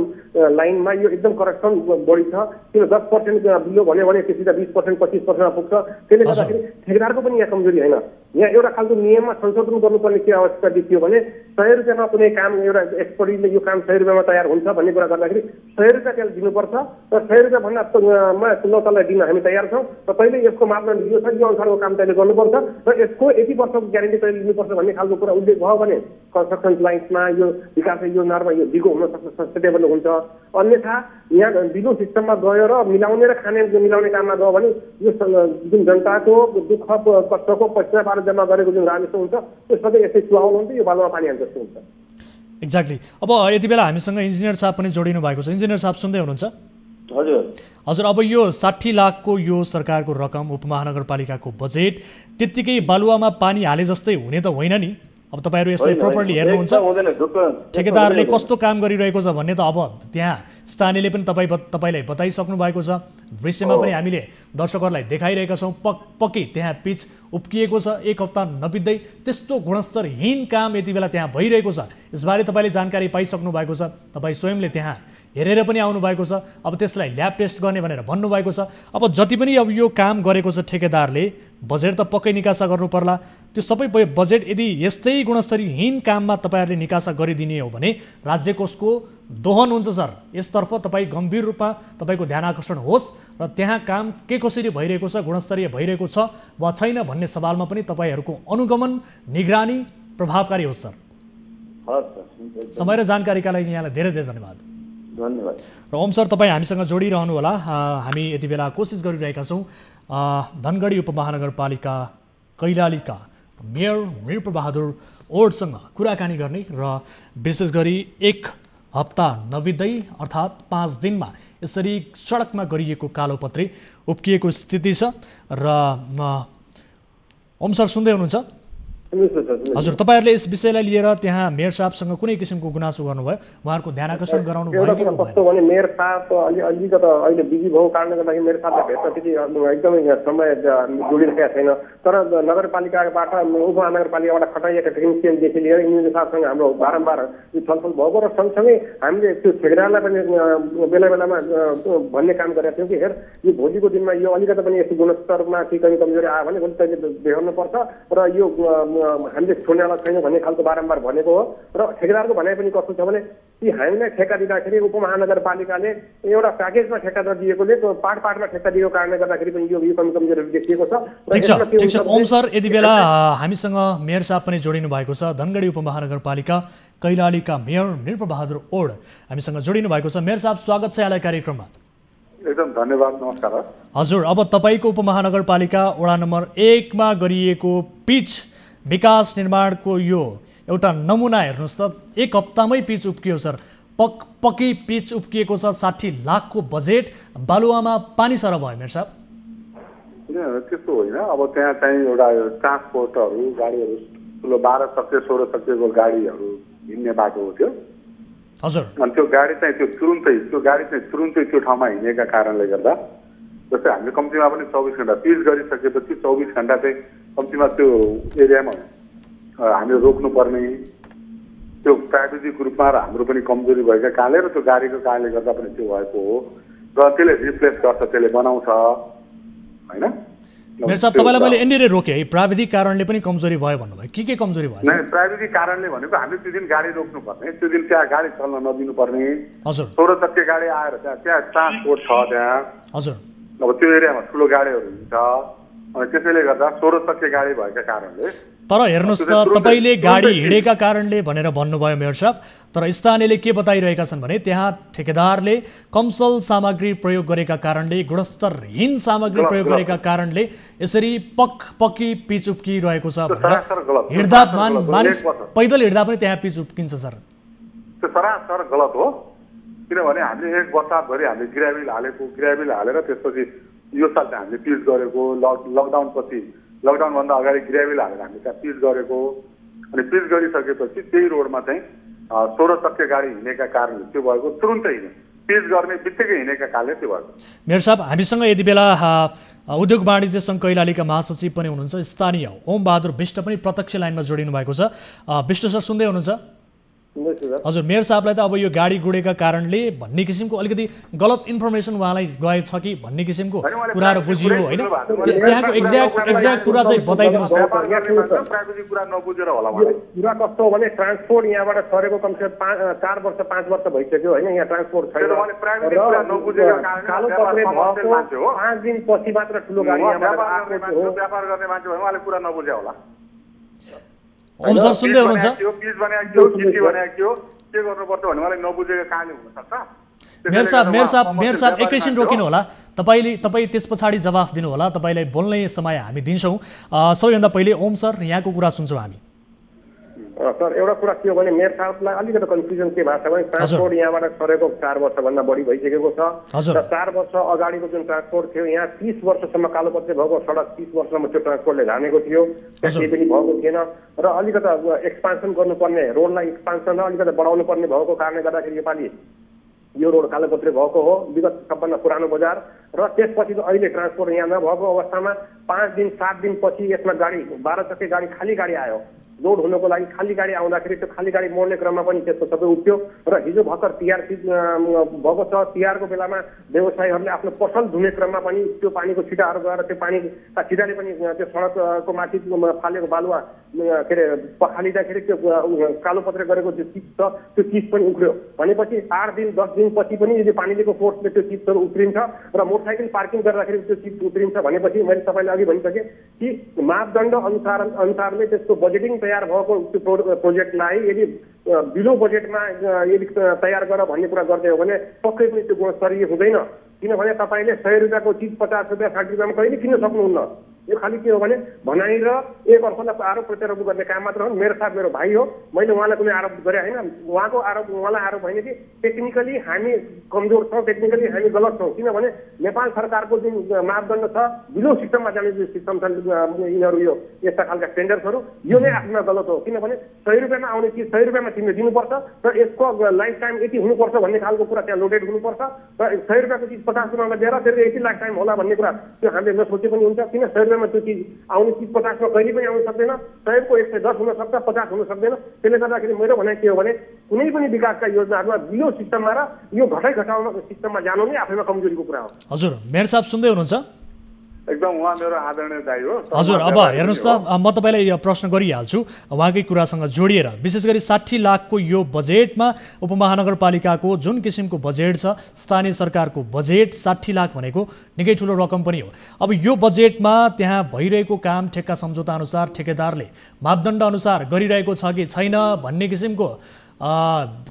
लाइनमा यो एकदम करप्सन बढी छ। त्यो 10% बिलो भन्यो भने त्यसरी 20% 25% पुग्छ। त्यसले गर्दाखेरि ठेकेदारको पनि यहाँ कमजोरी होइन। यहाँ एउटा खालको नियममा संशोधन गर्नुपर्ने के आवश्यकता देखियो भने 100 रुपियाँमा कुनै काम एउटा एक्सपर्टले यो काम 100 रुपियाँमा तयार हुन्छ भन्ने कुरा गर्दाखेरि 100 रुपियाँ त्यसले दिनुपर्छ र 100 रुपियाँ भन्दा ल तँलाई दिन हामी तयार छौँ र तैँले यसको मापदण्ड यो छ, यो अनुसारको काम तैँले गर्नुपर्छ र यसको यति वर्षको ग्यारेन्टी तैँले लिनुपर्छ भन्ने खालको कुरा उल्लेख भयो भने कन्स्ट्रक्सन लाइन्समा यो विकास योजनाहरूमा यो दिगो हुन सक्छ, सस्टेनेबल हुन्छ। अन्यथा यहाँ बिलो सिस्टममा गएर मिलाउने र खाने मिलाउने काममा गयो भने यो जुन जनताको दुःख कष्टको पछिबाट जम्मा गरेको जुन राजस्व हुन्छ त्यो सबै यसै चुहाउनु हुन्छ, यो बालुवा पानी हाल्छ जस्तो हुन्छ। एक्ज्याक्टली। अब यति बेला हामीसँग इन्जिनियर साहब पनि जोडिनु भएको छ। इन्जिनियर साहब सुन्दै हुनुहुन्छ? हजुर, अब यो 60 लाखको यो सरकारको रकम, उपमहानगरपालिकाको बजेट त्यत्तिकै बालुवामा पानी हाले जस्तै हुने त होइन नि। अब तपाईँहरू यसलाई प्रपरली हेर्नुहुन्छ, ठेकेदारले कस्तो काम गरिरहेको छ भन्ने त अब त्यहाँ स्थानीयले पनि तपाईँलाई बताइसक्नु भएको छ। दृश्यमा पनि हामीले दर्शकहरूलाई देखाइरहेका छौँ। पक्कै त्यहाँ पिच उप्किएको छ, एक हप्ता नबित्दै त्यस्तो गुणस्तरहीन काम यति बेला त्यहाँ भइरहेको छ। यसबारे तपाईँले जानकारी पाइसक्नु भएको छ, तपाईँ स्वयंले त्यहाँ हेरेर पनि आउनु भएको छ। अब त्यसलाई ल्याब टेस्ट गर्ने भनेर भन्नुभएको छ। अब जति पनि अब यो काम गरेको छ ठेकेदारले, बजेट त पक्कै निकासा गर्नु पर्ला। त्यो सबै बजेट यदि यस्तै गुणस्तरहीन काममा तपाईँहरूले निकासा गरिदिने हो भने राज्य कोषको दोहन हुन्छ सर। यसतर्फ तपाईँ गम्भीर रूपमा तपाईँको ध्यान आकर्षण होस् र त्यहाँ काम के कसरी भइरहेको छ, गुणस्तरीय भइरहेको छ वा छैन भन्ने सवालमा पनि तपाईँहरूको अनुगमन, निगरानी प्रभावकारी होस् सर। समय र जानकारीका लागि यहाँलाई धेरै धेरै धन्यवाद। र ओम सर, तपाईँ हामीसँग जोडिरहनु होला। हामी यति बेला कोसिस गरिरहेका छौँ धनगढी उपमहानगरपालिका कैलालीका मेयर नृपबहादुर ओडसँग कुराकानी गर्ने र विशेष गरी एक हप्ता नबित्दै अर्थात् 5 दिनमा यसरी सडकमा गरिएको कालोपत्री उप्किएको स्थिति छ। र ओम सर सुन्दै हुनुहुन्छ? हजुर, तपाईँहरूले यस विषयलाई लिएर त्यहाँ मेयर साहबसँग कुनै किसिमको गुनासो गर्नुभयो, उहाँहरूको ध्यान आकर्षण गराउनु भयो? कस्तो भने मेयर साहब अलिकति अहिले बिजी भएको कारणले गर्दाखेरि मेयर साहबलाई भेट्न त्यति एकदमै समय जोडिरहेका छैन। तर नगरपालिकाबाट उपमहानगरपालिकाबाट खटाइएका टेक्निसियनदेखि लिएर इन्जिनियर साहबसँग हाम्रो बारम्बार छलफल भएको र सँगसँगै हामीले त्यो ठेकेदारलाई पनि बेला बेलामा भन्ने काम गरेका थियौँ कि हेर यो भोलिको दिनमा यो अलिकति पनि यस्तो गुणस्तरमा केही कमी कमजोरी आयो भने भोलि तैँले देखाउनुपर्छ र यो हामीले छोड्नेवाला छैन भन्ने खालको बारम्बार भनेको हो। र ठेकेदारको भनाइ पनि कस्तो छ भने कि हामीलाई ठेक्का दिँदाखेरि उपमहानगरपालिकाले एउटा प्याकेजमा ठेक्का दिएकोले पार्टमा ठेक्का दिएको कारणले गर्दाखेरि पनि यो कमी कमजोरीहरू देखिएको छ। ठिक छ ओम सर, यति बेला हामीसँग मेयर साहब पनि जोडिनु भएको छ। धनगढी उपमहानगरपालिका कैलालीका मेयर नृपबहादुर ओड हामीसँग जोडिनु भएको छ। मेयर साहब, स्वागत छ यहाँलाई कार्यक्रममा। एकदम धन्यवाद, नमस्कार। हजुर, अब तपाईँको उपमहानगरपालिका वडा नम्बर 1 मा गरिएको पिच विकास निर्माणको यो एउटा नमुना हेर्नुहोस् त, एक हप्तामै पिच उप्कियो सर। पक्कै पिच उप्किएको छ। 60 लाखको बजेट बालुवामा पानी सर भयो मेयर साहब? त्यस्तो होइन। अब त्यहाँ चाहिँ एउटा ट्रान्सपोर्टहरू गाडीहरू ठुलो 12 चक्के 16 चक्केको गाडीहरू हिँड्ने बाटो हो त्यो। हजुर, अनि त्यो गाडी चाहिँ तुरुन्तै त्यो ठाउँमा हिँडेका कारणले गर्दा जस्तै हामीले कम्तीमा पनि 24 घण्टा पिच गरिसकेपछि 24 घण्टा चाहिँ कम्तीमा त्यो एरियामा हामीले रोक्नुपर्ने, त्यो प्राविधिक रूपमा र हाम्रो पनि कमजोरी भएका कारणले र त्यो गाडीको कारणले गर्दा पनि त्यो भएको हो र त्यसले रिप्लेस गर्छ, त्यसले बनाउँछ होइन। मेयर साहब, तपाईँलाई मैले यहाँनिर रोकेँ है, प्राविधिक कारणले पनि कमजोरी भयो भन्नुभयो। के कमजोरी भयो? नै, प्राविधिक कारणले भनेको हामीले त्यो दिन गाडी रोक्नुपर्ने, त्यो दिन त्यहाँ गाडी चल्न नदिनुपर्ने। हजुर, 16 चक्के गाडी आएर त्यहाँ ट्रान्सपोर्ट छ त्यहाँ। हजुर, अब त्यो एरियामा ठुलो गाडीहरू हुन्छ अनि त्यसैले गर्दा 16 चक्के गाडी भएका कारणले। तर हेर्नुहोस् त, तपाईँले गाडी हिँडेका कारणले भनेर भन्नुभयो मेयर साहब, तर स्थानीयले के बताइरहेका छन् भने त्यहाँ ठेकेदारले कमसल सामग्री प्रयोग गरेका कारणले, गुणस्तरहीन सामग्री प्रयोग गरेका कारणले यसरी पक्की पिच उप्किरहेको छ भनेर। हिँड्दा मानिस पैदल हिँड्दा पनि त्यहाँ पिच उप्किन्छ सर। त्यो सरासर गलत हो। किनभने हामीले 1 वर्षभरि हामीले ग्राभिल हालेर त्यसपछि यो साल चाहिँ हामीले पिच गरेको, लकडाउनभन्दा अगाडि ग्राभिल हालेर हामीले त्यहाँ पिच गरेको। अनि पिच गरिसकेपछि त्यही रोडमा चाहिँ 16 चक्के गाडी हिँडेका कारणले त्यो भएको, तुरुन्तै पिच गर्ने बित्तिकै हिँडेका कारणले त्यो भएको। मेयर साहब, हामीसँग यति बेला उद्योग वाणिज्य सङ्घ कैलालीका महासचिव पनि हुनुहुन्छ, स्थानीय ओम बहादुर विष्ट पनि प्रत्यक्ष लाइनमा जोडिनु भएको छ। विष्ट सर, सुन्दै हुनुहुन्छ? हजुर, मेयर साहबलाई त अब यो गाडी गुडेका कारणले भन्ने किसिमको अलिकति गलत इन्फर्मेसन उहाँलाई गएछ कि भन्ने किसिमको कुराहरू बुझियो होइन? त्यहाँको एक्ज्याक्ट कुरा चाहिँ बताइदिनुहोस्। कुरा कस्तो हो भने ट्रान्सपोर्ट यहाँबाट सरेको कमसेकम 4 वर्ष 5 वर्ष भइसक्यो होइन, यहाँ ट्रान्सपोर्ट छैन। कालो पत्रे भएको 5 दिन पछि मात्र ठुलो गाडी व्यापार गर्ने मान्छे भयो, उहाँले कुरा नबुझ्या होला। ओम सर, सुन्दै हुनुहुन्छ? मेयर साहब एकैछिन रोकिनु होला। तपाईँ त्यस पछाडि जवाफ दिनु होला। तपाईँलाई बोल्ने समय हामी दिन्छौँ। सबैभन्दा पहिले ओम सर, यहाँको कुरा सुन्छौँ हामी। सर एउटा कुरा के हो भने मेयर साहबलाई अलिकति कन्फ्युजन के भएको छ भने ट्रान्सपोर्ट यहाँबाट सरेको 4 वर्षभन्दा बढी भइसकेको छ र 4 वर्ष अगाडिको जुन ट्रान्सपोर्ट थियो यहाँ 30 वर्षसम्म कालोपत्रे भएको सडक 30 वर्षसम्म त्यो ट्रान्सपोर्टले धानेको थियो त्यसले पनि भएको थिएन र अलिकति एक्सपान्सन गर्नुपर्ने रोडलाई एक्सपान्सन र अलिकति बढाउनु पर्ने भएको कारणले गर्दाखेरि योपालि यो रोड कालोपत्रे भएको हो विगत सबभन्दा पुरानो बजार र त्यसपछि अहिले ट्रान्सपोर्ट यहाँ नभएको अवस्थामा 5 दिन 7 दिन पछि यसमा गाडी 12 चक्के गाडी खाली गाडी आयो लोड हुनको लागि खाली गाडी आउँदाखेरि त्यो खाली गाडी मोड्ने क्रममा पनि त्यसको सबै उठ्यो र हिजो भर्खर तिहार भएको छ तिहारको बेलामा व्यवसायीहरूले आफ्नो पसल धुने क्रममा पनि त्यो पानीको छिटाहरू गएर त्यो पानीका छिटाले पनि त्यो सडकको माथि फालेको बालुवा के अरे पखालिँदाखेरि त्यो कालोपत्रे गरेको जो चिज छ त्यो चिज पनि उक्रियो भनेपछि 8 दिन 10 दिन पछि पनि यदि पानीको फोर्सले त्यो चिजहरू उक्रिन्छ र मोटरसाइकल पार्किङ गर्दाखेरि त्यो चिज उक्रिन्छ भनेपछि मैले तपाईँले अघि भनिसकेँ कि मापदण्ड अनुसारले त्यसको बजेटिङ तयार भएको त्यो प्रोजेक्टलाई यदि बिलो बजेटमा यदि तयार गर भन्ने कुरा गर्दै हो भने पक्कै पनि त्यो गुणस्तरीय हुँदैन किनभने तपाईँले 100 रुपियाँको चिज 50 रुपियाँ 60 रुपियाँमा कहिले किन्न सक्नुहुन्न यो खालि के हो भने भनाइ र एक अर्कोलाई आरोप प्रत्यारोप गर्ने काम मात्र हो मेरो साथ मेरो भाइ हो मैले उहाँलाई कुनै आरोप गरे होइन उहाँको आरोप उहाँलाई आरोप होइन कि टेक्निकली हामी कमजोर छौँ टेक्निकली हामी गलत छौँ किनभने नेपाल सरकारको जुन मापदण्ड छ बिलो सिस्टममा जाने जुन सिस्टम छ यिनीहरू यो यस्ता खालका टेन्डर्सहरू यो नै आफ्ना गलत हो किनभने 100 रुपियाँमा आउने चिज 100 रुपियाँमा तिमीले दिनुपर्छ र यसको लाइफ टाइम यति हुनुपर्छ भन्ने खालको कुरा त्यहाँ लोडेड हुनुपर्छ र 100 रुपियाँको चिज 50 रुपियाँमा दिएर त्यसले यति लाइफ टाइम होला भन्ने कुरा त्यो हामीले नसोचे पनि हुन्छ किन 100 रुपियाँमा त्यो चिज आउने चिज 50 मा कहिले पनि आउन सक्दैन 100 को 110 हुन सक्छ 50 हुन सक्दैन त्यसले गर्दाखेरि मेरो भनाइ के हो भने कुनै पनि विकासका योजनाहरूमा बिलो सिस्टममा र यो घटाइ घटाउन सिस्टममा जानु नै आफैमा कमजोरीको कुरा हो हजुर मेयर साहब सुन्दै हुनुहुन्छ एकदम उहाँ मेरो आदरणीय दाइ हो हजुर अब हेर्नुस् त म तपाईलाई यो प्रश्न गरिहाल्छु उहाँकै कुरासँग जोडिएर विशेष गरी 60 लाखको यो बजेटमा उपमहानगरपालिकाको जुन किसिमको बजेट छ स्थानीय सरकारको बजेट 60 लाख भनेको निकै ठुलो रकम पनि हो अब यो बजेटमा त्यहाँ भइरहेको काम ठेक्का सम्झौता अनुसार ठेकेदारले मापदण्ड अनुसार गरिरहेको छ कि छैन भन्ने किसिमको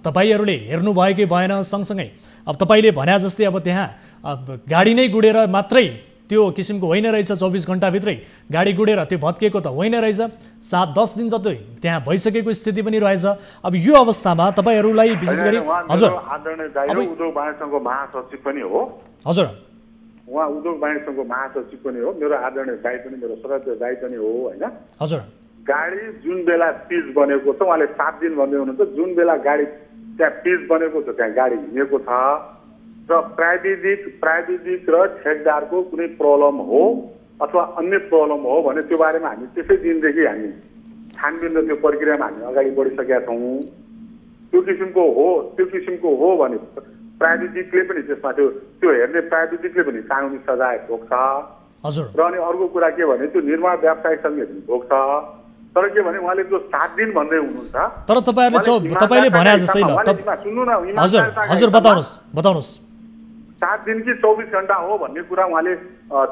तपाईहरूले हेर्नु भयो कि भएन सँगसँगै अब तपाईले भने जस्तै अब त्यहाँ गाडी नै गुडेर मात्रै त्यो किसिमको होइन रहेछ 24 घण्टाभित्रै गाडी गुडेर त्यो भत्केको त होइन रहेछ 7-10 दिन जति त्यहाँ भइसकेको स्थिति पनि रहेछ अब यो अवस्थामा तपाईहरूलाई विशेष गरी हजुर आदरणीय दाइ उद्योग वाणिज्य सङ्घको महासचिव पनि हो हजुर उहाँ उद्योग वाणिज्य सङ्घको महासचिव पनि हो मेरो आदरणीय दाइ पनि मेरो श्रद्धेय दाइ पनि हो हैन हजुर गाडी जुन बेला पिच बनेको छ उहाँले 7 दिन भन्दै हुनुहुन्छ जुन बेला गाडी त्यहाँ पिच बनेको छ त्यहाँ गाडी हिँडेको छ र प्राविधिक र ठेकदारको कुनै प्रब्लम हो अथवा अन्य प्रब्लम हो भने त्यो बारेमा हामी त्यसै दिनदेखि हामी छानबिन र त्यो प्रक्रियामा हामी अगाडि बढिसकेका छौँ त्यो किसिमको हो भने प्राविधिकले पनि त्यसमा त्यो हेर्ने प्राविधिकले पनि कानुनी सजाय भोग्छ र अनि अर्को कुरा के भने त्यो निर्माण व्यवसाय सङ्घले पनि भोग्छ तर के भने उहाँले जो 7 दिन भन्दै हुनुहुन्छ तर तपाईले भने जस्तै ल सुन्नु न हजुर बताउनुस् 7 दिन कि 24 घण्टा हो भन्ने कुरा उहाँले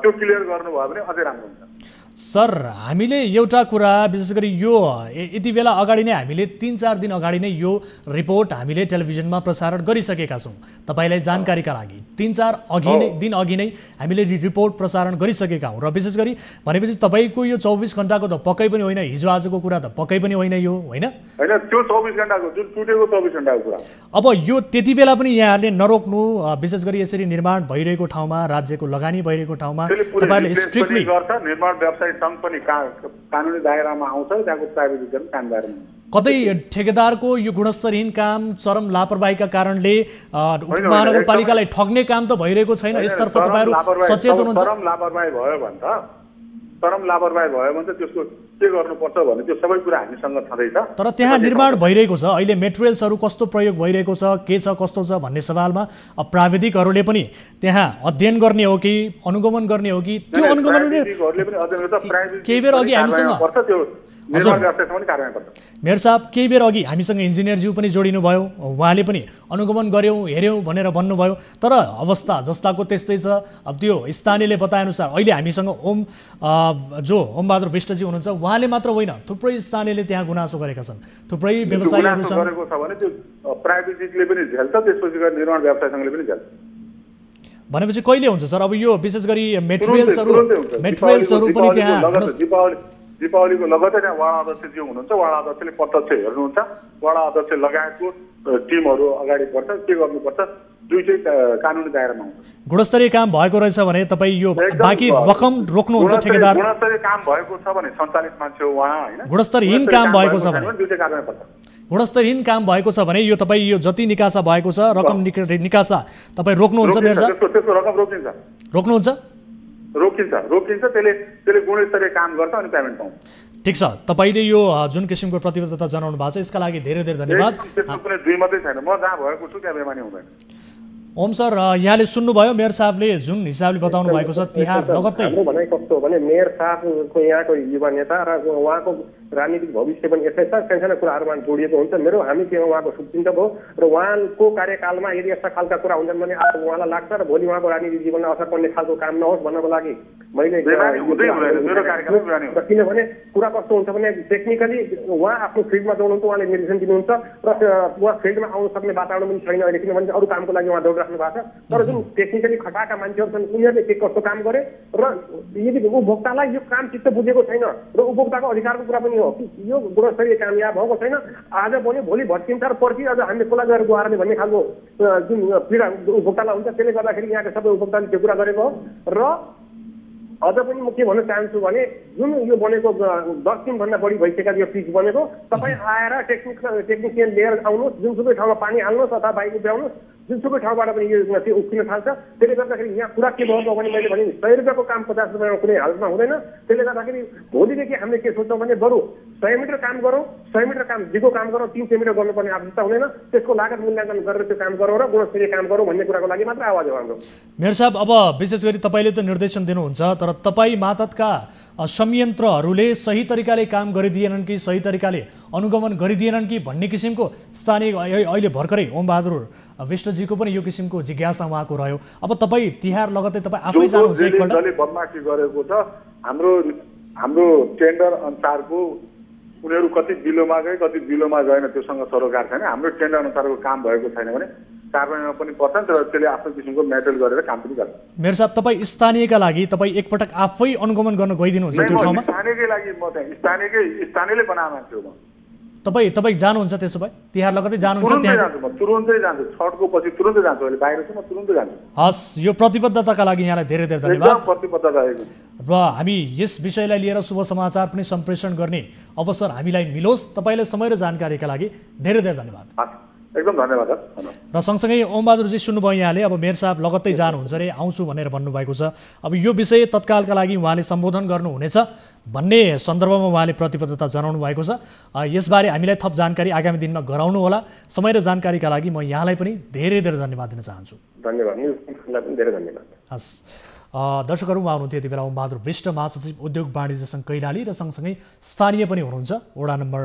त्यो क्लियर गर्नुभयो भने अझै राम्रो हुन्छ सर हामीले एउटा कुरा विशेष गरी यो यति बेला अगाडि नै हामीले 3-4 दिन अगाडि नै यो रिपोर्ट हामीले टेलिभिजनमा प्रसारण गरिसकेका छौँ तपाईलाई जानकारीका लागि 3-4 दिन अघि नै हामीले रिपोर्ट प्रसारण गरिसकेका हौँ र विशेष गरी भनेपछि तपाईको यो 24 घण्टाको त पक्कै पनि होइन हिजो आजको कुरा त पक्कै पनि होइन यो होइन त्यो 24 घण्टाको जुन टुटेको 24 घण्टाको कुरा अब यो त्यति बेला पनि यहाँहरूले नरोक्नु विशेष गरी यसरी निर्माण भइरहेको ठाउँमा राज्यको लगानी भइरहेको ठाउँमा तपाईहरुले स्ट्रिक्टली गर्छ निर्माण व्यवसाय सङ्घ पनि कानुनी दायरामा आउँछ त्यहाँको प्राविधिकरण काम दायरामा कतै ठेकेदारको यो गुणस्तरहीन काम चरम लापरवाहीका कारणले उपमहानगरपालिकालाई ठग्ने काम त भइरहेको छैन यसतर्फ तपाईहरु सचेत हुनुहुन्छ चरम लापरवाही भयो भने त त्यसको के गर्नुपर्छ भने त्यो सबै कुरा हामीसँग छँदैछ तर त्यहाँ निर्माण भइरहेको छ अहिले मेटेरियल्सहरू कस्तो प्रयोग भइरहेको छ के छ कस्तो छ भन्ने सवालमा प्राविधिकहरूले पनि त्यहाँ अध्ययन गर्ने हो कि अनुगमन गर्ने हो कि त्यो अनुगमन केही बेर अघि हामीसँग मेयर साहब केही बेर अघि हामीसँग इन्जिनियरज्यू पनि जोडिनु भयो उहाँले पनि अनुगमन गर्यौँ हेऱ्यौँ भनेर भन्नुभयो तर अवस्था जस्ताको त्यस्तै छ अब त्यो स्थानीयले बताएअनुसार अहिले हामीसँग ओमबहादुर विष्टजी हुनुहुन्छ उहाँले मात्र होइन थुप्रै स्थानीयले त्यहाँ गुनासो गरेका छन् थुप्रै व्यवसायीहरू छन् प्राविधिकले पनि झेल्छ त्यसपछि निर्माण व्यवसाय सङ्घले पनि झेल्छ भनेपछि कहिले हुन्छ सर अब यो विशेष गरी मेटेरियल्सहरू पनि त्यहाँ दीपावलीको लगत्तै त्यहाँ वडा अध्यक्ष जो हुनुहुन्छ वडा अध्यक्षले प्रत्यक्ष हेर्नुहुन्छ, वडा अध्यक्ष लगायतको टिमहरू अगाडि बढ्छ, के गर्नुपर्छ दुईटै कानुनी दायरामा हुन्छ। गुणस्तरीय काम भएको रहेछ भने तपाईँ यो बाँकी रकम रोक्नुहुन्छ ठेकेदार? गुणस्तरीय काम भएको छ भने सञ्चालित मान्छे हो उहाँ होइन। गुणस्तरहीन काम भएको छ भने दुईटै कारबाही पर्छ। गुणस्तरहीन काम भएको छ भने यो तपाईँ यो जति निकासा भएको छ रकम निकासा तपाईँ रोक्नुहुन्छ मेयर साहब? त्यसको रकम रोकिन्छ। रोक्नुहुन्छ? रोकिन्छ। त्यसले गुणस्तरीय काम गर्छ अनि पेमेन्ट पाउँछ। ठिक छ, तपाईँले यो जुन किसिमको प्रतिबद्धता जनाउनु भएको छ यसका लागि धेरै धेरै धन्यवाद। त्यसको कुनै दुई मात्रै छैन, म जहाँ भएको छु त्यहाँ बेमानी हुँदैन। ओम सर, यहाँले सुन्नुभयो मेयर साहबले जुन हिसाबले बताउनु भएको छ तिहार लगत्तै। हाम्रो भनाइ कस्तो हो भने मेयर साहबको यहाँको युवा नेता र उहाँको राजनीतिक भविष्य पनि यस्तै छ, सानसानो कुराहरूमा जोडिएको हुन्छ। हामी के उहाँको शुभचिन्तक हो र उहाँको कार्यकालमा यदि यस्ता खालका कुरा हुन्छन् भने आज उहाँलाई लाग्छ र भोलि उहाँको राजनीतिक जीवनमा असर पर्ने खालको काम नहोस् भन्नको लागि मैले किनभने कुरा कस्तो हुन्छ भने टेक्निकली उहाँ आफ्नो फिल्डमा दौड्नुहुन्छ, उहाँले निर्देशन दिनुहुन्छ र उहाँ फिल्डमा आउन सक्ने वातावरण पनि छैन अहिले, किनभने अरू कामको लागि उहाँ दौडिराख्नु भएको छ। तर जुन टेक्निकली खटाएका मान्छेहरू छन् उनीहरूले के कस्तो काम गरे र यदि उपभोक्तालाई यो काम चित्त बुझेको छैन र उपभोक्ताको अधिकारको कुरा पनि हो कि यो गुणस्तरीय काम यहाँ भएको छैन, आज भने भोलि भट्किन्छ र पर्सि अझ हामीले कसलाई गएर गुहार्ने भन्ने खालको जुन पीडा उपभोक्तालाई हुन्छ, त्यसले गर्दाखेरि यहाँका सबै उपभोक्ताले त्यो कुरा गरेको हो। र अझ पनि म के भन्न चाहन्छु भने जुन यो बनेको 10 दिनभन्दा बढी भइसकेका यो पिच बनेको, तपाईँ आएर टेक्निसियन लिएर आउनुहोस्, जुनसुकै ठाउँमा पानी हाल्नुहोस् अथवा बाइक उभ्याउनुहोस्, जुनसुकै ठाउँबाट पनि यो त्यो उक्किन थाल्छ। त्यसले गर्दाखेरि यहाँ कुरा के भयो भने मैले भने 100 रुपियाँको काम 50 रुपियाँमा कुनै हालतमा हुँदैन। त्यसले गर्दाखेरि भोलिदेखि हामीले के सोच्छौँ भने बरु 100 मिटर काम गरौँ, 100 मिटर काम दिगो काम गरौँ, 300 मिटर गर्नुपर्ने आवश्यकता हुँदैन। त्यसको लागत मूल्याङ्कन गरेर त्यो काम गरौँ र गुणस्तरीय काम गरौँ भन्ने कुराको लागि मात्र आवाज हो हाम्रो। मेयर साहब, अब विशेष गरी तपाईँले त निर्देशन दिनुहुन्छ, तर तपाईँ मातहतका संयन्त्रहरूले सही तरिकाले काम गरिदिएनन् कि सही तरिकाले अनुगमन गरिदिएनन् कि भन्ने किसिमको स्थानीय अहिले भर्खरै ओम बहादुर विष्टजीको पनि यो किसिमको जिज्ञासा उहाँको रह्यो। अब तपाईँ तिहार लगत्तै तपाईँ आफै जानुहुन्छ एकपल्ट? बदमासी गरेको छ हाम्रो टेन्डर अनुसारको उनीहरू कति बिलोमा गए कति बिलोमा गएन त्योसँग सरोकार छैन। हाम्रो टेन्डर अनुसारको काम भएको छैन भने कारबाहीमा पनि पर्छन् र त्यसले आफ्नो किसिमको मेटेरियल गरेर काम पनि गर्छ। मेयर साहब, तपाईँ स्थानीयका लागि तपाईँ एकपटक आफै अनुगमन गर्न गइदिनुहुन्छ त्यो ठाउँमा? स्थानीयकै लागि म त्यहाँ स्थानीयले बनाएको मान्छे हो म। तपाईँ जानुहुन्छ त्यसो भए तिहार लगत्तै जानुहुन्छ त्यहाँ? तुरुन्तै जान्छु, छठको पछि तुरुन्तै जान्छु, अहिले बाहिर छु म, तुरुन्तै जान्छु। हस्, यो प्रतिबद्धताका लागि यहाँलाई धेरै धेरै धन्यवाद। प्रतिबद्धता र हामी यस विषयलाई लिएर शुभ समाचार पनि सम्प्रेषण गर्ने अवसर हामीलाई मिलोस्। तपाईँलाई समय र जानकारीका लागि धेरै धेरै धन्यवाद। एकदम धन्यवाद। र सँगसँगै ओम बहादुरजी सुन्नुभयो यहाँले, अब मेयर साहब लगत्तै जानुहुन्छ अरे, आउँछु भनेर भन्नुभएको छ। अब यो विषय तत्कालका लागि उहाँले सम्बोधन गर्नुहुनेछ भन्ने सन्दर्भमा उहाँले प्रतिबद्धता जनाउनु भएको छ। यसबारे हामीलाई थप जानकारी आगामी दिनमा गराउनु होला। समय र जानकारीका लागि म यहाँलाई पनि धेरै धेरै धन्यवाद दिन चाहन्छु। धन्यवाद, धेरै धन्यवाद। हस्, दर्शकहरू, उहाँ हुनुहुन्थ्यो यति बेला ओम बहादुर विष्ट, महासचिव उद्योग वाणिज्य सङ्घ कैलाली र सँगसँगै स्थानीय पनि हुनुहुन्छ वडा नम्बर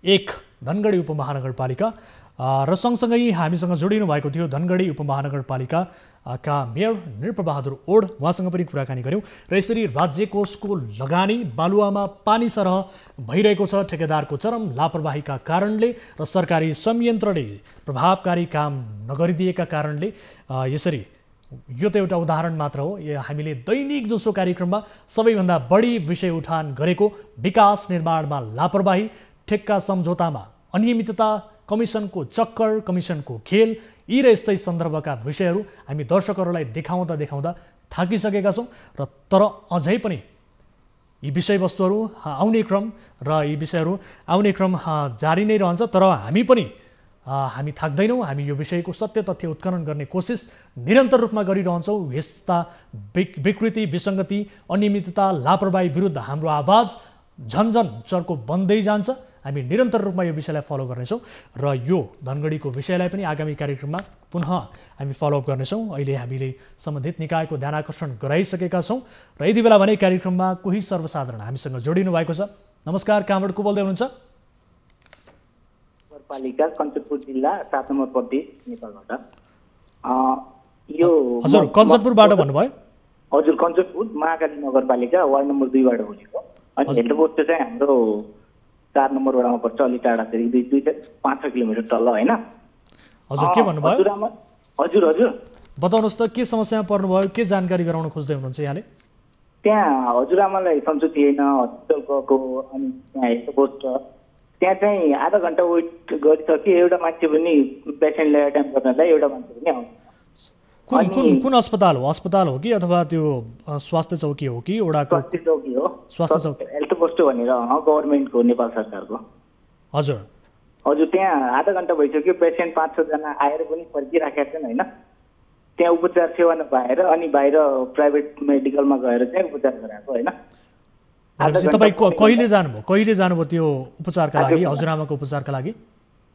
1 धनगढी उपमहानगरपालिका। र सँगसँगै हामीसँग जोडिनु भएको थियो धनगढी उपमहानगरपालिकाका मेयर नृपबहादुर ओड, उहाँसँग पनि कुराकानी गऱ्यौँ। र यसरी राज्य कोषको लगानी बालुवामा पानी सरह भइरहेको छ ठेकेदारको चरम लापरवाहीका कारणले र सरकारी संयन्त्रले प्रभावकारी काम नगरिदिएका कारणले। यसरी यो त एउटा उदाहरण मात्र हो। हामीले दैनिक जसो कार्यक्रममा सबैभन्दा बढी विषय उठान गरेको विकास निर्माणमा लापरवाही, ठेक्का सम्झौतामा अनियमितता, कमिसनको चक्कर, कमिसनको खेल, यी र यस्तै सन्दर्भका विषयहरू हामी दर्शकहरूलाई देखाउँदा थाकिसकेका छौँ। र तर अझै पनि यी विषयवस्तुहरू आउने क्रम जारी नै रहन्छ। तर हामी थाक्दैनौँ। हामी यो विषयको सत्य तथ्य उत्खनन गर्ने कोसिस निरन्तर रूपमा गरिरहन्छौँ। यस्ता विकृति, विसङ्गति, अनियमितता, लापरवाही विरुद्ध हाम्रो आवाज झन्झन चर्को बन्दै जान्छ। हामी निरन्तर रूपमा यो विषयलाई फलो गर्नेछौँ र यो धनगढीको विषयलाई पनि आगामी कार्यक्रममा पुनः हामी फलोअप गर्नेछौँ। अहिले हामीले सम्बन्धित निकायको ध्यान आकर्षण गराइसकेका छौँ र यति बेला भने कार्यक्रममा कोही सर्वसाधारण हामीसँग जोडिनु भएको छ। नमस्कार, कहाँबाट को बोल्दै हुनुहुन्छ? नगरपालिका कञ्चनपुर जिल्ला 7 नम्बर प्रदेश नेपालबाट। यो हजुर कञ्चनपुरबाट भन्नुभयो? हजुर, कञ्चनपुर महाकाली नगरपालिका वार्ड नम्बर 2 बाट बोलेको। अनि हेड पोस्ट चाहिँ हाम्रो 4 नम्बर वडामा पर्छ, अलि टाढा चाहिँ 5-6 किलोमिटर तल हैन। हजुर, के भन्नुभयो? हजुर बताउनुहोस् त, के समस्यामा पर्नुभयो, के जानकारी गराउन खोज्दै हुनुहुन्छ यहाँले? त्यहाँ हजुरआमालाई सन्चो थिएन, हस्पिटल गएको, अनि त्यहाँ हेर्नु पोस्ट त्यहाँ चाहिँ आधा घन्टा वेट गरिसक्यो, एउटा मान्छे पनि पेसेन्टलाई एटेन्ड गर्नलाई एउटा मान्छे पनि आउँछ। कुन अस्पताल हो कि अथवा त्यो स्वास्थ्य चौकी हो कि वडाको? स्वास्थ्य चौकी हो, स्वास्थ्य चौकी हेल्थ पोस्ट भनेर गभर्मेन्टको, नेपाल सरकारको। हजुर हजुर, त्यहाँ आधा घन्टा भइसक्यो, पेसेन्ट 5-6 जना आएर पनि फर्किराखेका छन् होइन। त्यहाँ उपचार सेवा नपाएर अनि बाहिर प्राइभेट मेडिकलमा गएर चाहिँ उपचार गराएको होइन। तपाईँ कहिले जानुभयो त्यो उपचारका लागि, हजुरआमाको उपचारका लागि?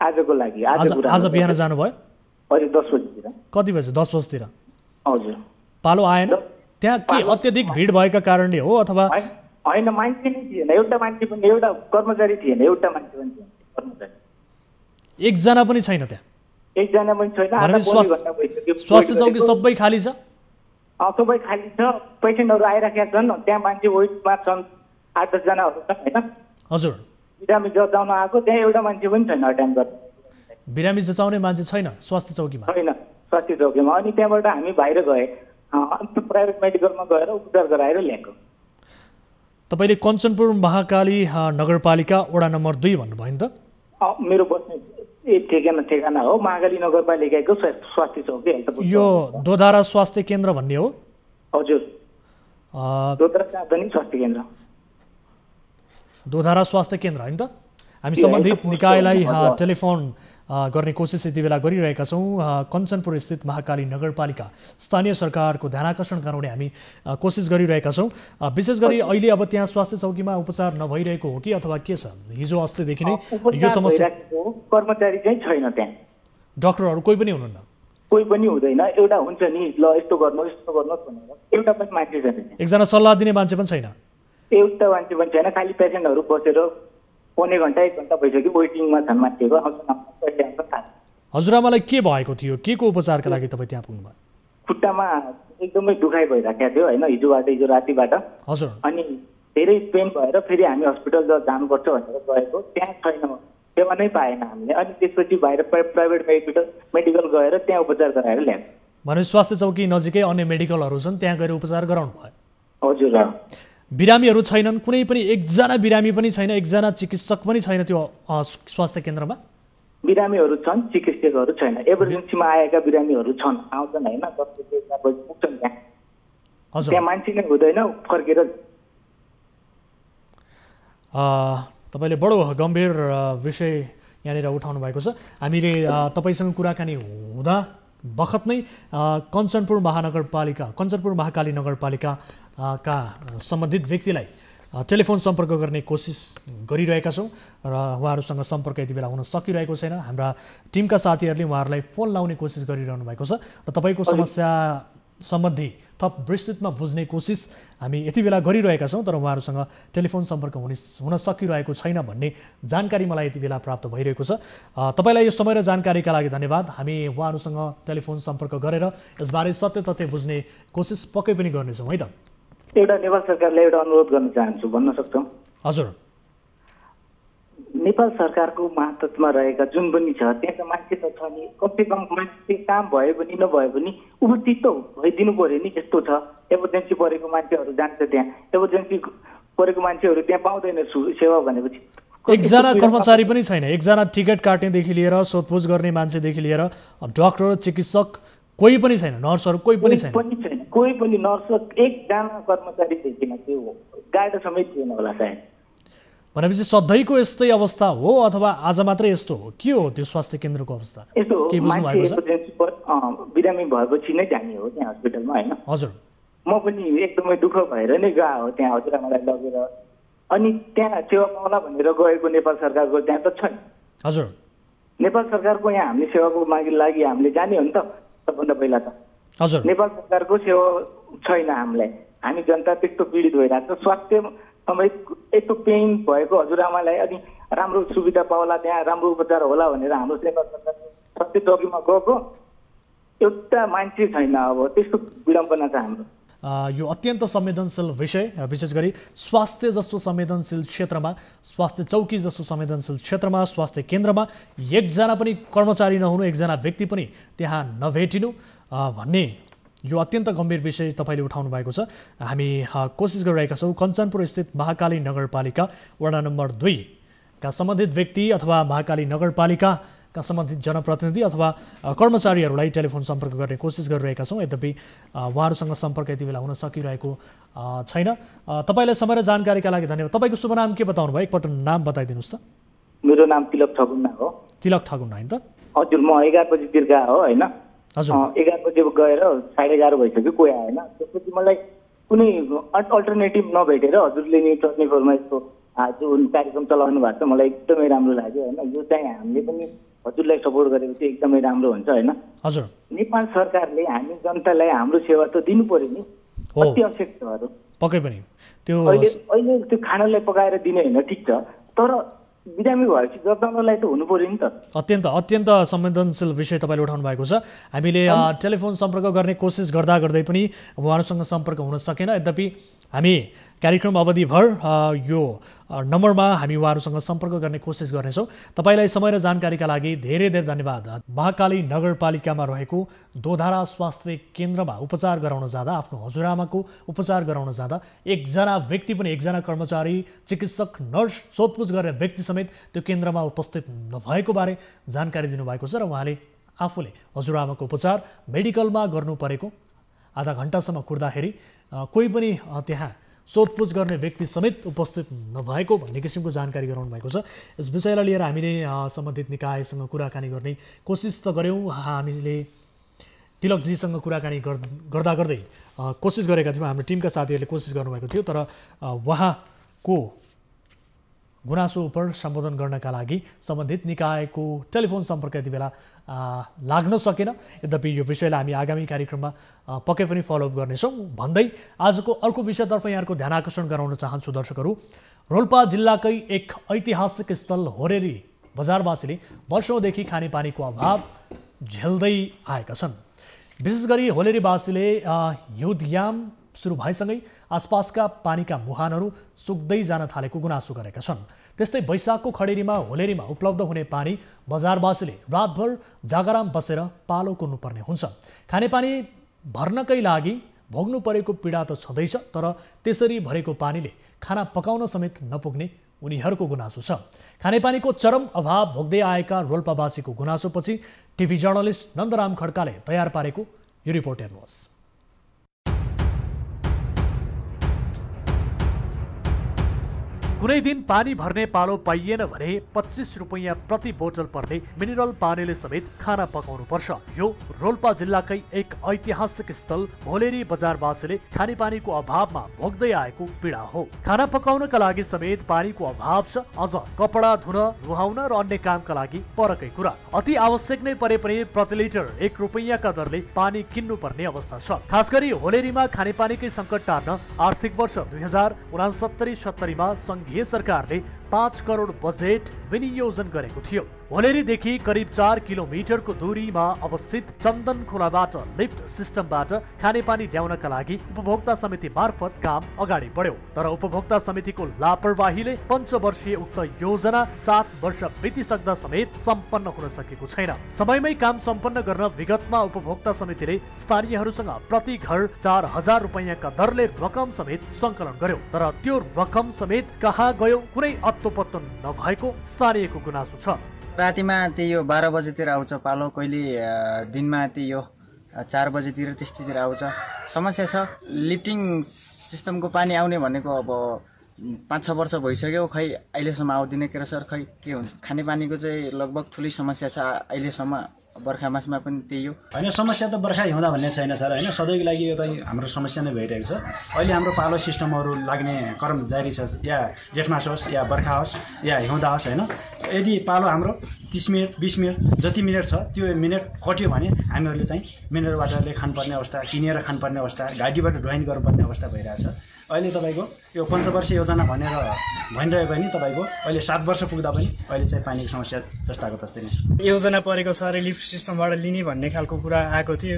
आजको लागि। आज बिहान जानुभयो? हजुर, 10 बजीतिर। कति बजे? 10 बजीतिर। हजुर। पालो आएन? त्यहाँ के अत्यधिक भिड भएका कारणले हो अथवा? होइन, मान्छे नै थिएन, एउटा मान्छे पनि, एउटा कर्मचारी थिएन, एउटा मान्छे पनि थिएन कर्मचारी। एकजना पनि छैन त्यहाँ? एकजना पनि छैन। स्वास्थ्य चौकी सबै खाली छ? सबै खाली छ, पेसेन्टहरू आइराखेका छन्, त्यहाँ मान्छे वेटमा छन्, 8-10 जनाहरू छन् होइन। हजुर। बिरामी जचाउन आएको, त्यहाँ एउटा मान्छे पनि छैन अटेन्ड गर्ने। बिरामी जचाउने मान्छे छैन स्वास्थ्य चौकीमा? छैन स्वास्थ्य चौकीमा। अनि त्यहाँबाट हामी बाहिर गए, प्राइभेट मेडिकलमा गएर उपचार गराएर ल्याएको। तपाईँले कञ्चनपुर महाकाली नगरपालिका वडा नम्बर 2 भन्नुभयो नि त? मेरो बस्ने ठेगाना हो, महाकाली नगरपालिकाको स्वास्थ्य चौकी। यो दोधारा स्वास्थ्य केन्द्र भन्ने हो? हजुर, दोधारा सार्वजनिक स्वास्थ्य केन्द्र। दोधारा स्वास्थ्य केन्द्र होइन त? हामी सम्बन्धित निकायलाई टेलिफोन गर्ने कोसिस यति बेला गरिरहेका छौँ। कञ्चनपुर स्थित महाकाली नगरपालिका स्थानीय सरकारको ध्यानाकर्षण गराउने हामी कोसिस गरिरहेका छौँ। विशेष गरी अहिले अब त्यहाँ स्वास्थ्य चौकीमा उपचार नभइरहेको हो कि अथवा के छ? हिजो अस्तिदेखि नै यो समस्या। कर्मचारी चाहिँ छैन त्यहाँ, डाक्टरहरू कोही पनि हुनुहुन्न? कोही पनि हुँदैन। एउटा हुन्छ नि, ल यस्तो गर्नुहोस् भनेर, एउटा पनि मान्छे छैन। एकजना सल्लाह दिने मान्छे पनि छैन? एउटा मान्छे पनि छैन। खालि पेसेन्टहरू बसेर पौने घन्टा 1 घन्टा भइसक्यो वेटिङमा छन् मान्छेको, आउँछ। हजुरआमालाई के भएको थियो? के को उपचारका लागि तपाईँ त्यहाँ पुग्नुभयो? खुट्टामा एकदमै दुखाइ भइराखेको थियो होइन, हिजो रातिबाट। हजुर। अनि धेरै पेन भएर फेरि हामी हस्पिटल जानुपर्छ भनेर गएको, त्यहाँ छैन, सेवा नै पाएन हामीले। अनि त्यसपछि बाहिर प्राइभेट मेडिकल गएर त्यहाँ उपचार गराएर ल्याएको। भनेपछि स्वास्थ्य चौकी नजिकै अन्य मेडिकलहरू छन्, त्यहाँ गएर उपचार गराउनु भयो? हजुर। बिरामीहरू छैनन्? कुनै पनि एकजना बिरामी पनि छैन? एकजना चिकित्सक पनि छैन त्यो स्वास्थ्य केन्द्रमा? बिरामीहरू छन्, चिकित्सकहरू छैन। इमर्जेन्सीमा आएका बिरामीहरू छन्, आउँछन् होइन, 10 बजे 4 बजे पुग्छन् त्यहाँ। त्यहाँ मान्छे नै हुँदैन फर्केर। तपाईँले बडो गम्भीर विषय यहाँनिर उठाउनु भएको छ। हामीले तपाईँसँग कुराकानी हुँदा बखत नै कञ्चनपुर महाकाली नगरपालिका का सम्बन्धित व्यक्तिलाई टेलिफोन सम्पर्क गर्ने कोसिस गरिरहेका छौँ र उहाँहरूसँग सम्पर्क यति बेला हुन सकिरहेको छैन। हाम्रा टिमका साथीहरूले उहाँहरूलाई फोन लाउने कोसिस गरिरहनु भएको छ र तपाईँको समस्या सम्बन्धी थप विस्तृतमा बुझ्ने कोसिस हामी यति बेला गरिरहेका छौँ, तर उहाँहरूसँग टेलिफोन सम्पर्क हुन सकिरहेको छैन भन्ने जानकारी मलाई यति बेला प्राप्त भइरहेको छ। तपाईँलाई यो समय र जानकारीका लागि धन्यवाद। हामी उहाँहरूसँग टेलिफोन सम्पर्क गरेर यसबारे सत्य तथ्य बुझ्ने कोसिस पक्कै पनि गर्नेछौँ है त। एउटा नेपाल सरकारले एउटा अनुरोध गर्न चाहन्छु, भन्न सक्छौँ? हजुर। नेपाल सरकारको मातहतमा रहेका जुन पनि छ त्यहाँ त मान्छे त छ नि, कमसेकम मान्छे काम भए पनि नभए पनि उपस्थित त भइदिनु पर्यो नि। यस्तो छ, इमर्जेन्सी परेको मान्छेहरू जान्छ त्यहाँ, इमर्जेन्सी परेको मान्छेहरू त्यहाँ पाउँदैन सेवा भनेपछि। एकजना कर्मचारी पनि छैन, एकजना टिकट काट्नेदेखि लिएर सोधपुछ गर्ने मान्छेदेखि लिएर डाक्टर, चिकित्सक कोही पनि छैन, नर्सहरू कोही पनि छैन। कोही पनि नर्स एकजना कर्मचारी थिएन, त्यो गार्ड समेत थिएन होला सायद। भनेपछि सधैँको यस्तै अवस्था हो अथवा आज मात्रै यस्तो हो? के हो त्यो स्वास्थ्य केन्द्रको अवस्था? यस्तो हो, बिरामी भएपछि नै जाने हो त्यहाँ हस्पिटलमा होइन। हजुर। म पनि एकदमै दुःख भएर नै गएको हो त्यहाँ हजुरआमालाई लगेर। अनि त्यहाँ सेवा पाउला भनेर गएको नेपाल सरकारको त्यहाँ त छैन। हजुर। नेपाल सरकारको यहाँ हामीले सेवाको लागि हामीले जाने हो नि त सबभन्दा पहिला त। हजुर। नेपाल सरकारको सेवा छैन हामीलाई, हामी जनता त्यस्तो पीडित भइरहेको छ। स्वास्थ्य समेत यस्तो पेन भएको हजुरआमालाई अनि राम्रो सुविधा पाउला, त्यहाँ राम्रो उपचार होला भनेर हाम्रो नेपाल सरकार स्वास्थ्य चौकीमा गएको, एउटा मान्छे छैन। अब त्यस्तो विडम्बना छ हाम्रो। यो अत्यन्त संवेदनशील विषय, विशेष गरी स्वास्थ्य जस्तो संवेदनशील क्षेत्रमा, स्वास्थ्य चौकी जस्तो संवेदनशील क्षेत्रमा, स्वास्थ्य केन्द्रमा एकजना पनि कर्मचारी नहुनु, एकजना व्यक्ति पनि त्यहाँ नभेटिनु भन्ने यो अत्यन्त गम्भीर विषय तपाईँले उठाउनु भएको छ। हामी कोसिस गरिरहेका छौँ कञ्चनपुर स्थित महाकाली नगरपालिका वडा नम्बर 2 का सम्बन्धित व्यक्ति अथवा महाकाली नगरपालिकाका सम्बन्धित जनप्रतिनिधि अथवा कर्मचारीहरूलाई टेलिफोन सम्पर्क गर्ने कोसिस गरिरहेका छौँ। यद्यपि उहाँहरूसँग सम्पर्क यति बेला हुन सकिरहेको छैन। तपाईँलाई समय र जानकारीका लागि धन्यवाद। तपाईँको शुभ नाम के बताउनु भयो? एकपल्ट नाम बताइदिनुहोस् त। मेरो नाम तिलक ठगुन्ना हो। तिलक ठगुन्ना हैन त? हजुर, म 11 बजीतिर गए हो हैन। हजुर, 11 बजे गएर 11:30 भइसक्यो, कोही आएन। त्यसपछि मलाई कुनै अल्टरनेटिभ नभेटेर हजुरले नि 24 यस्तो जुन कार्यक्रम चलाउनु भएको छ मलाई एकदमै राम्रो लाग्यो हैन। यो चाहिँ हामीले पनि हजुरलाई सपोर्ट गरेको चाहिँ एकदमै राम्रो हुन्छ हैन। हजुर, नेपाल सरकारले हामी जनतालाई हाम्रो सेवा त दिनु पर्यो नि, अति आवश्यक छ। पक्कै पनि त्यो अहिले त्यो खानालाई पकाएर दिने हैन, ठिक छ, तर बिरामी भएपछि जनतालाई त हुनु पर्यो नि त। अत्यन्त संवेदनशील विषय तपाईँले उठाउनु भएको छ। हामीले टेलिफोन सम्पर्क गर्ने कोसिस गर्दै पनि उहाँहरूसँग सम्पर्क हुन सकेन। यद्यपि हामी कार्यक्रम अवधिभर यो नम्बरमा हामी उहाँहरूसँग सम्पर्क गर्ने कोसिस गर्नेछौँ। तपाईँलाई समय र जानकारीका लागि धेरै धेरै धन्यवाद। महाकाली नगरपालिकामा रहेको दोधारा स्वास्थ्य केन्द्रमा उपचार गराउन जाँदा, आफ्नो हजुरआमाको उपचार गराउन जाँदा एकजना व्यक्ति पनि, एकजना कर्मचारी, चिकित्सक, नर्स, सोधपुछ गर्ने व्यक्ति समेत त्यो केन्द्रमा उपस्थित नभएको बारे जानकारी दिनुभएको छ र उहाँले आफूले हजुरआमाको उपचार मेडिकलमा गर्नु परेको आधा घन्टासम्म कुर्दाखेरि कोही पनि त्यहाँ सोधपुछ गर्ने व्यक्ति समेत उपस्थित नभएको भन्ने किसिमको जानकारी गराउनु भएको छ। यस विषयलाई लिएर हामीले सम्बन्धित निकायसँग कुराकानी गर्ने कोसिस त गऱ्यौँ। हामीले तिलकजीसँग कुराकानी गर्दै कोसिस गरेका थियौँ। हाम्रो टिमका साथीहरूले कोसिस गर्नुभएको थियो, तर उहाँको गुनासो उप सम्बोधन गर्नका लागि सम्बन्धित निकायको टेलिफोन सम्पर्क यति बेला लाग्न सकेन। यद्यपि यो विषयलाई हामी आगामी कार्यक्रममा पक्कै पनि फलोअप गर्नेछौँ भन्दै आजको अर्को विषयतर्फ यहाँहरूको ध्यान आकर्षण गराउन चाहन्छु। दर्शकहरू, रोल्पा जिल्लाकै एक ऐतिहासिक स्थल होरेरी बजारवासीले वर्षौँदेखि खानेपानीको अभाव झेल्दै आएका छन्। विशेष गरी होलेरीवासीले युद्धयाम सुरु भएसँगै आसपासका पानीका मुहानहरू सुक्दै जान थालेको गुनासो गरेका छन्। त्यस्तै वैशाखको खडेरीमा होलेरीमा उपलब्ध हुने पानी बजारवासीले रातभर जागराम बसेर पालो कुर्नुपर्ने हुन्छ। खानेपानी भर्नकै लागि भोग्नु परेको पीडा त छँदैछ, तर त्यसरी भरेको पानीले खाना पकाउन समेत नपुग्ने उनीहरूको गुनासो छ। खानेपानीको चरम अभाव भोग्दै आएका रोल्पावासीको गुनासोपछि टिभी जर्नलिस्ट नन्दराम खड्काले तयार पारेको यो रिपोर्ट हेर्नुहोस्। कुनै दिन पानी भर्ने पालो पाइएन भने 25 रुपैयाँ प्रति बोतल पर्ने मिनरल पानीले समेत खाना पकाउनु पर्छ। यो रोल्पा जिल्लाकै एक ऐतिहासिक स्थल होलेरी बजारवासीले खानेपानीको अभावमा भोग्दै आएको पीडा हो। खाना पकाउनका लागि समेत पानीको अभाव छ, अझ कपडा धुन, नुहाउन र अन्य कामका लागि परकै कुरा। अति आवश्यक नै परे पनि प्रति लिटर 1 रुपैयाँका दरले पानी किन्नु पर्ने अवस्था छ। खास गरी होलेरीमा खानेपानीकै सङ्कट टार्न आर्थिक वर्ष 2069-70 मा संघीय सरकारले 5 करोड बजेट विनियोजन गरेको थियो। होलेरीदेखि करिब 4 किलोमिटरको दूरीमा अवस्थित चन्दन खोलाबाट लिफ्ट सिस्टमबाट खानेपानी ल्याउनका लागि उपभोक्ता समिति मार्फत काम अगाडि बढ्यो। तर उपभोक्ता समितिको लापरवाहीले पञ्चवर्षीय उक्त योजना 7 वर्ष बितिसक्दा समेत सम्पन्न हुन सकेको छैन। समयमै काम सम्पन्न गर्न विगतमा उपभोक्ता समितिले स्थानीयहरूसँग प्रति घर 4000 रुपैयाँका दरले रकम समेत सङ्कलन गर्यो, तर त्यो रकम समेत कहाँ गयो कुनै अत्तोपत्तो नभएको स्थानीयको गुनासो छ। रातिमा त्यही 12 बजेतिर आउँछ पालो, कहिले दिनमा त्यही 4 बजेतिर त्यस्तोतिर आउँछ। समस्या छ। लिफ्टिङ सिस्टमको पानी आउने भनेको अब 5-6 वर्ष भइसक्यो, खै अहिलेसम्म आउँदैन के सर, खै के हुन्छ। खानेपानीको चाहिँ लगभग ठुलै समस्या छ अहिलेसम्म। बर्खा मासमा पनि त्यही हो होइन। समस्या त बर्खा हिउँदा भन्ने छैन सर, होइन, सधैँको लागि यो त हाम्रो समस्या नै भइरहेको छ। अहिले हाम्रो पालो सिस्टमहरू लाग्ने क्रम जारी छ, या जेठ मास होस् या बर्खा होस् या हिउँदा होस्, होइन। यदि पालो हाम्रो 30 मिनट 20 मिनट जति मिनट छ त्यो मिनट कट्यो भने हामीहरूले चाहिँ मिनरल वाटरले खानुपर्ने अवस्था, किनेर खानुपर्ने अवस्था, घाटीबाट ड्राइन गर्नुपर्ने अवस्था भइरहेछ। अहिले तपाईँको यो पञ्चवर्षीय योजना भनिरहे पनि तपाईँको अहिले 7 वर्ष पुग्दा पनि अहिले चाहिँ पानीको समस्या जस्ताको तस्तै नै छ। योजना परेको छ अरे लिफ्ट सिस्टमबाट लिने भन्ने खालको कुरा आएको थियो,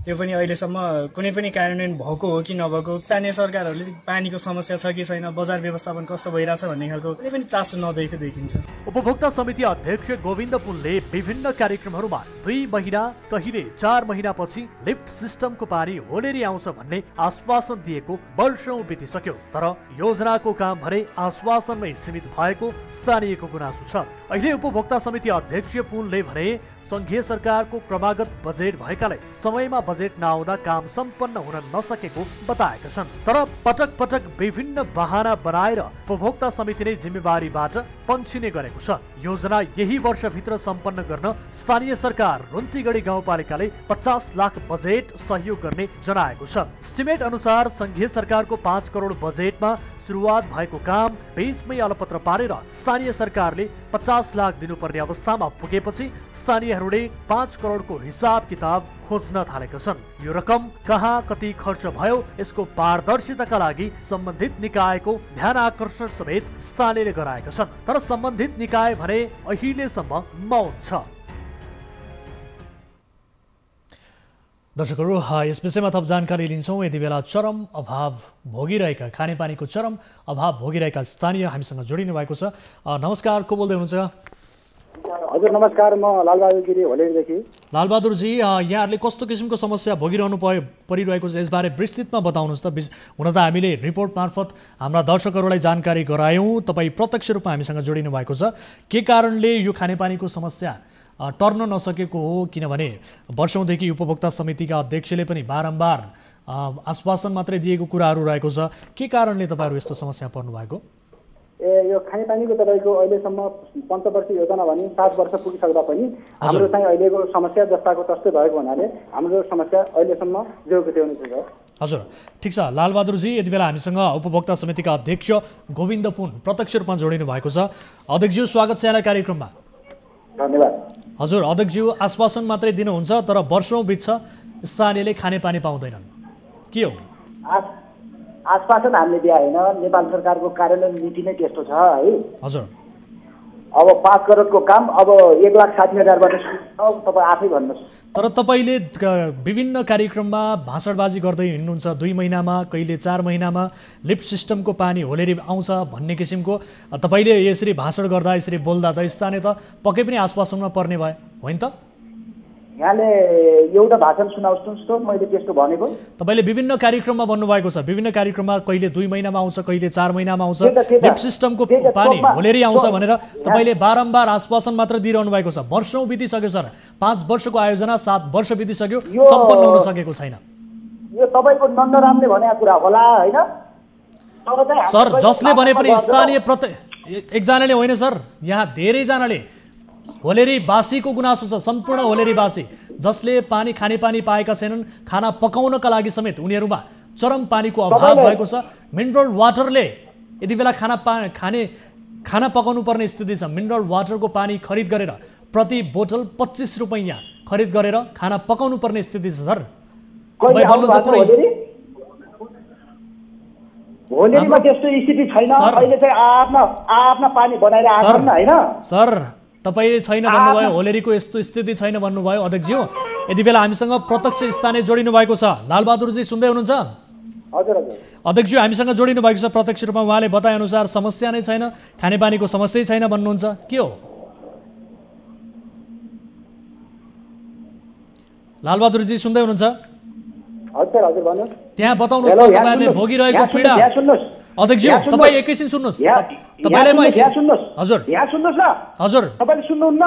त्यो पनि अहिलेसम्म कुनै पनि कार्यान्वयन भएको हो कि नभएको, स्थानीय सरकारहरूले पानीको समस्या छ कि छैन, बजार व्यवस्थापन कस्तो भइरहेछ भन्ने खालको कुनै पनि चासो नदिएको देखिन्छ। उपभोक्ता समिति अध्यक्ष गोविन्द पुनले विभिन्न कार्यक्रमहरूमा 2 महिना कहिले 4 महिनापछि लिफ्ट सिस्टमको पानी होलेरी आउँछ भन्ने आश्वासन दिएको वर्षौं बितिसक्यो, तर योजनाको काम भने आश्वासनमै सीमित भएको स्थानीयको गुनासो छ। अहिले उपभोक्ता समिति अध्यक्ष पुनले भने संघीय सरकारको क्रमागत बजेट भएकाले समयमा बजेट नआउँदा काम सम्पन्न हुन नसकेको बताएका छन्। तर पटक पटक विभिन्न बहाना बनाएर उपभोक्ता समितिले जिम्मेवारीबाट पन्छिने गरेको छ। योजना यही वर्षभित्र सम्पन्न गर्न स्थानीय सरकार रुन्तीगढी गाउँपालिकाले 50 लाख बजेट सहयोग गर्ने जनाएको छ। एस्टिमेट अनुसार संघीय सरकारको 5 करोड बजेटमा सुरुवात भएको काम 20 मै अलपत्र पारेर स्थानीय सरकारले 50 लाख दिनुपर्ने अवस्थामा पुगेपछि स्थानीयहरूले 5 करोडको हिसाब किताब खोज्न थालेका छन्। यो रकम कहाँ कति खर्च भयो यसको पारदर्शिताका लागि सम्बन्धित निकायको ध्यान आकर्षण समेत स्थानीयले गराएका छन्, तर सम्बन्धित निकाय भने अहिलेसम्म मौन छ। दर्शकहरू, यस विषयमा थप जानकारी लिन्छौँ। यति बेला चरम अभाव भोगिरहेका खानेपानीको चरम अभाव भोगिरहेका स्थानीय हामीसँग जोडिनु भएको छ। नमस्कार, को बोल्दै हुनुहुन्छ? हजुर नमस्कार, म लालबहादुर गिरी होलेरीदेखि। लालबहादुरजी, यहाँहरूले कस्तो किसिमको समस्या भोगिरहनु परिरहेको छ यसबारे विस्तृतमा बताउनुहोस् त। हुन त हामीले रिपोर्ट मार्फत हाम्रा दर्शकहरूलाई जानकारी गरायौँ, तपाईँ प्रत्यक्ष रूपमा हामीसँग जोडिनु भएको छ। के कारणले यो खानेपानीको समस्या टर्न नसकेको हो? किनभने वर्षौंदेखि उपभोक्ता समितिका अध्यक्षले पनि बारम्बार आश्वासन मात्रै दिएको कुराहरू रहेको छ। के कारणले तपाईँहरू यस्तो समस्या पर्नु भएको? यो खानेपानीको तपाईँको अहिलेसम्म पञ्चवर्षीय योजना भने 7 वर्ष पुगिसक्दा पनि हाम्रो चाहिँ अहिलेको समस्या जस्ताको तस्तै भएको हुनाले हाम्रो समस्या अहिलेसम्म जोको त्यो हुन्छ। हजुर, ठिक छ लालबहादुरजी, यति बेला हामीसँग उपभोक्ता समितिका अध्यक्ष गोविन्द पुन प्रत्यक्ष रूपमा जोडिनु भएको छ। अध्यक्षज्यू, स्वागत छ यहाँलाई कार्यक्रममा। धन्यवाद। हजुर अध्यक्षज्यू, आश्वासन मात्रै दिनुहुन्छ तर वर्षौं बित्छ स्थानीयले खानेपानी पाउँदैनन्, के हो? आश्वासन हामीले दिए होइन, नेपाल सरकारको कार्यान्वयन नीति नै त्यस्तो छ है। हजुर, अब 5 करोडको काम अब 1,60,000 भन्नुहोस्, तपाईँ आफै भन्नुहोस्। तर तपाईँले विभिन्न कार्यक्रममा भाषणबाजी गर्दै हिँड्नुहुन्छ। 2 महिनामा कहिले 4 महिनामा लिफ्ट सिस्टमको पानी होलेरी आउँछ भन्ने किसिमको तपाईँले यसरी भाषण गर्दा यसरी बोल्दा त स्थानीय त पक्कै पनि आश्वासनमा पर्ने भयो होइन त? यहाँले एउटा भाषण सुनाउनुहोस् त, मैले त्यस्तो भनेको। तपाईँले विभिन्न कार्यक्रममा भन्नुभएको छ, विभिन्न कार्यक्रममा कहिले 2 महिनामा आउँछ कहिले 4 महिनामा आउँछ लिफ्ट सिस्टमको पानी होलेरी आउँछ भनेर तपाईँले बारम्बार आश्वासन मात्र दिइरहनु भएको छ। वर्षौं बितिसक्यो सर, 5 वर्षको आयोजना 7 वर्ष बितिसक्यो, सम्पन्न हुन सकेको छैन। यो तपाईँको नन्दरामले भनेको कुरा होला होइन सर? जसले भने पनि स्थानीय एकजनाले होइन सर, यहाँ धेरैजनाले होलेरीवासीको गुनासो छ। सम्पूर्ण होलेरीवासी जसले खानेपानी पाएका छैनन्, खाना पकाउनका लागि समेत उनीहरूमा चरम पानीको अभाव भएको छ। मिनरल वाटरले यति बेला खाना पकाउनु पर्ने स्थिति छ। मिनरल वाटरको पानी खरिद गरेर प्रति बोतल 25 रुपैयाँ खरिद गरेर खाना पकाउनु पर्ने स्थिति छ सर। होलेरीमा त्यस्तो स्थिति छैन। अहिले चाहिँ आफ्ना पानी बनाएर आछन् हैन सर? तपाईले छैन भन्नुभयो, होलेरीको यस्तो स्थिति छैन भन्नुभयो अध्यक्षज्यू। यति बेला हामीसँग प्रत्यक्ष स्थानीय जोडिनु भएको छ। लालबहादुरजी सुन्दै हुनुहुन्छ? हजुर हजुर। अध्यक्षज्यू हामीसँग जोडिनु भएको छ प्रत्यक्ष रूपमा। उहाँले बताए अनुसार समस्या नै छैन, खानेपानीको समस्या छैन भन्नुहुन्छ, के हो? लालबहादुरजी सुन्दै हुनुहुन्छ? हजुर हजुर भन्नुहोस्। त्यहाँ बताउनुहोस् त तपाईहरुले भोगिरहेको पीडा। अध्यक्षज्यू तपाई एकैछिन सुन्नुहोस्। तपाईलाई म हजुर यहाँ सुन्नुहोस् न। हजुर तपाईले सुन्नुहुन्न?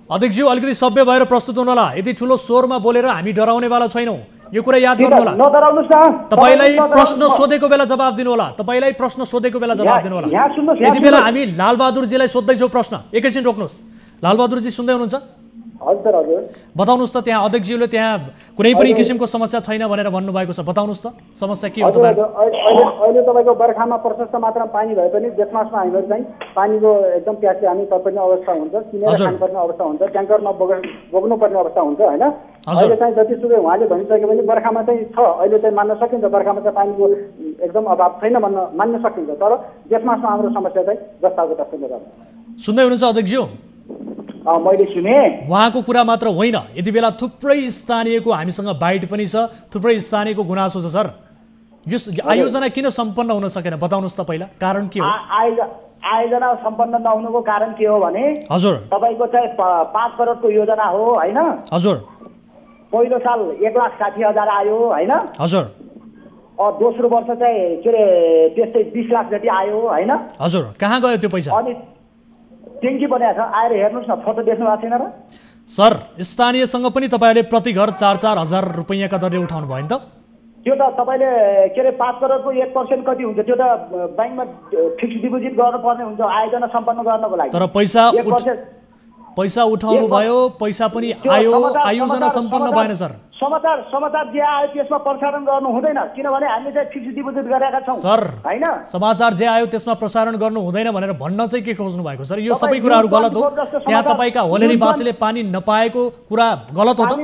अध्यक्षज्यू अलिकति सभ्य भएर प्रस्तुत हुनु होला। यदि ठुलो स्वरमा बोलेर हामी डराउनेवाला छैनौं, यो कुरा याद गर्नु होला। नडराउनुस् न। तपाईलाई प्रश्न सोधेको बेला जवाफ दिनु होला। तपाईलाई प्रश्न सोधेको बेला जवाफ दिनु होला। यति बेला हामी लालबहादुरजीलाई सोध्दै छौं प्रश्न। एकैछिन रोक्नुस्। लालबहादुरजी सुन्दै हुनुहुन्छ? हजुर हजुर। बताउनुस् त त्यहाँ अध्यक्षज्यूले त्यहाँ कुनै पनि किसिमको समस्या छैन भनेर भन्नु भएको छ। बताउनुस् त समस्या के हो तपाईहरुको? अहिले तपाईको बर्खामा प्रशस्त मात्रामा पानी भए पनि जेठमासमा हामीहरु चाहिँ पानीको एकदम प्यासले हामी तड्पिने अवस्था हुन्छ, किनेर खानुपर्ने अवस्था हुन्छ, ट्याङ्करमा बोक्नु पर्ने अवस्था हुन्छ हैन। अहिले चाहिँ जतिसुकै उहाँले भनिसके पनि बर्खामा चाहिँ छ, अहिले चाहिँ मान्न सकिन्छ बर्खामा चाहिँ पानीको एकदम अभाव छैन मान्न सकिन्छ। तर जेठमासमा हाम्रो समस्या चाहिँ जस्ताको तस्तै रहन्छ। सुन्दै हुनुहुन्छ अध्यक्षज्यू? मैले सुने। उहाँको कुरा मात्र होइन, यति बेला थुप्रै स्थानीयको हामीसँग बाइट पनि छ, थुप्रै स्थानीयको गुनासो छ सर। यो आयोजना किन सम्पन्न हुन सकेन बताउनुहोस् त पहिला, कारण के हो? आयोजना सम्पन्न नहुनुको कारण के हो भने हजुर तपाईको चाहिँ 5 करोडको योजना हो हैन? हजुर। पहिलो साल 1,60,000 आयो हैन? हजुर। दोस्रो वर्ष चाहिँ के रे त्यस्तै 20 लाख जति आयो हैन? हजुर। कहाँ गयो त्यो पैसा? अनि ट्याङ्की बनाएको छ, आएर हेर्नुहोस् न, फोटो देख्नु भएको छैन र? सर स्थानीयसँग पनि तपाईँले प्रति घर 4-4 हजार रुपैयाँका दरले उठाउनु भयो नि त? त्यो त तपाईँले के अरे 5 करोडको 1% कति हुन्छ? त्यो त ब्याङ्कमा फिक्स डिपोजिट गर्नुपर्ने हुन्छ आयोजना सम्पन्न गर्नको लागि। तर पैसा उठाउनु भयो, पैसा पनि आयो, आयोजना सम्पन्न भएन सर। समाचार जे आयो त्यसमा प्रसारण गर्नु हुँदैन, किनभने हामीले चाहिँ फिक्स डिपोजिट गरेका छौँ सर हैन? समाचार जे आयो त्यसमा प्रसारण गर्नु हुँदैन भनेर भन्न चाहिँ के खोज्नु भएको सर? यो सबै कुराहरू गलत हो। त्यहाँ तपाईँका होलेरीवासीले पानी नपाएको कुरा गलत हो त?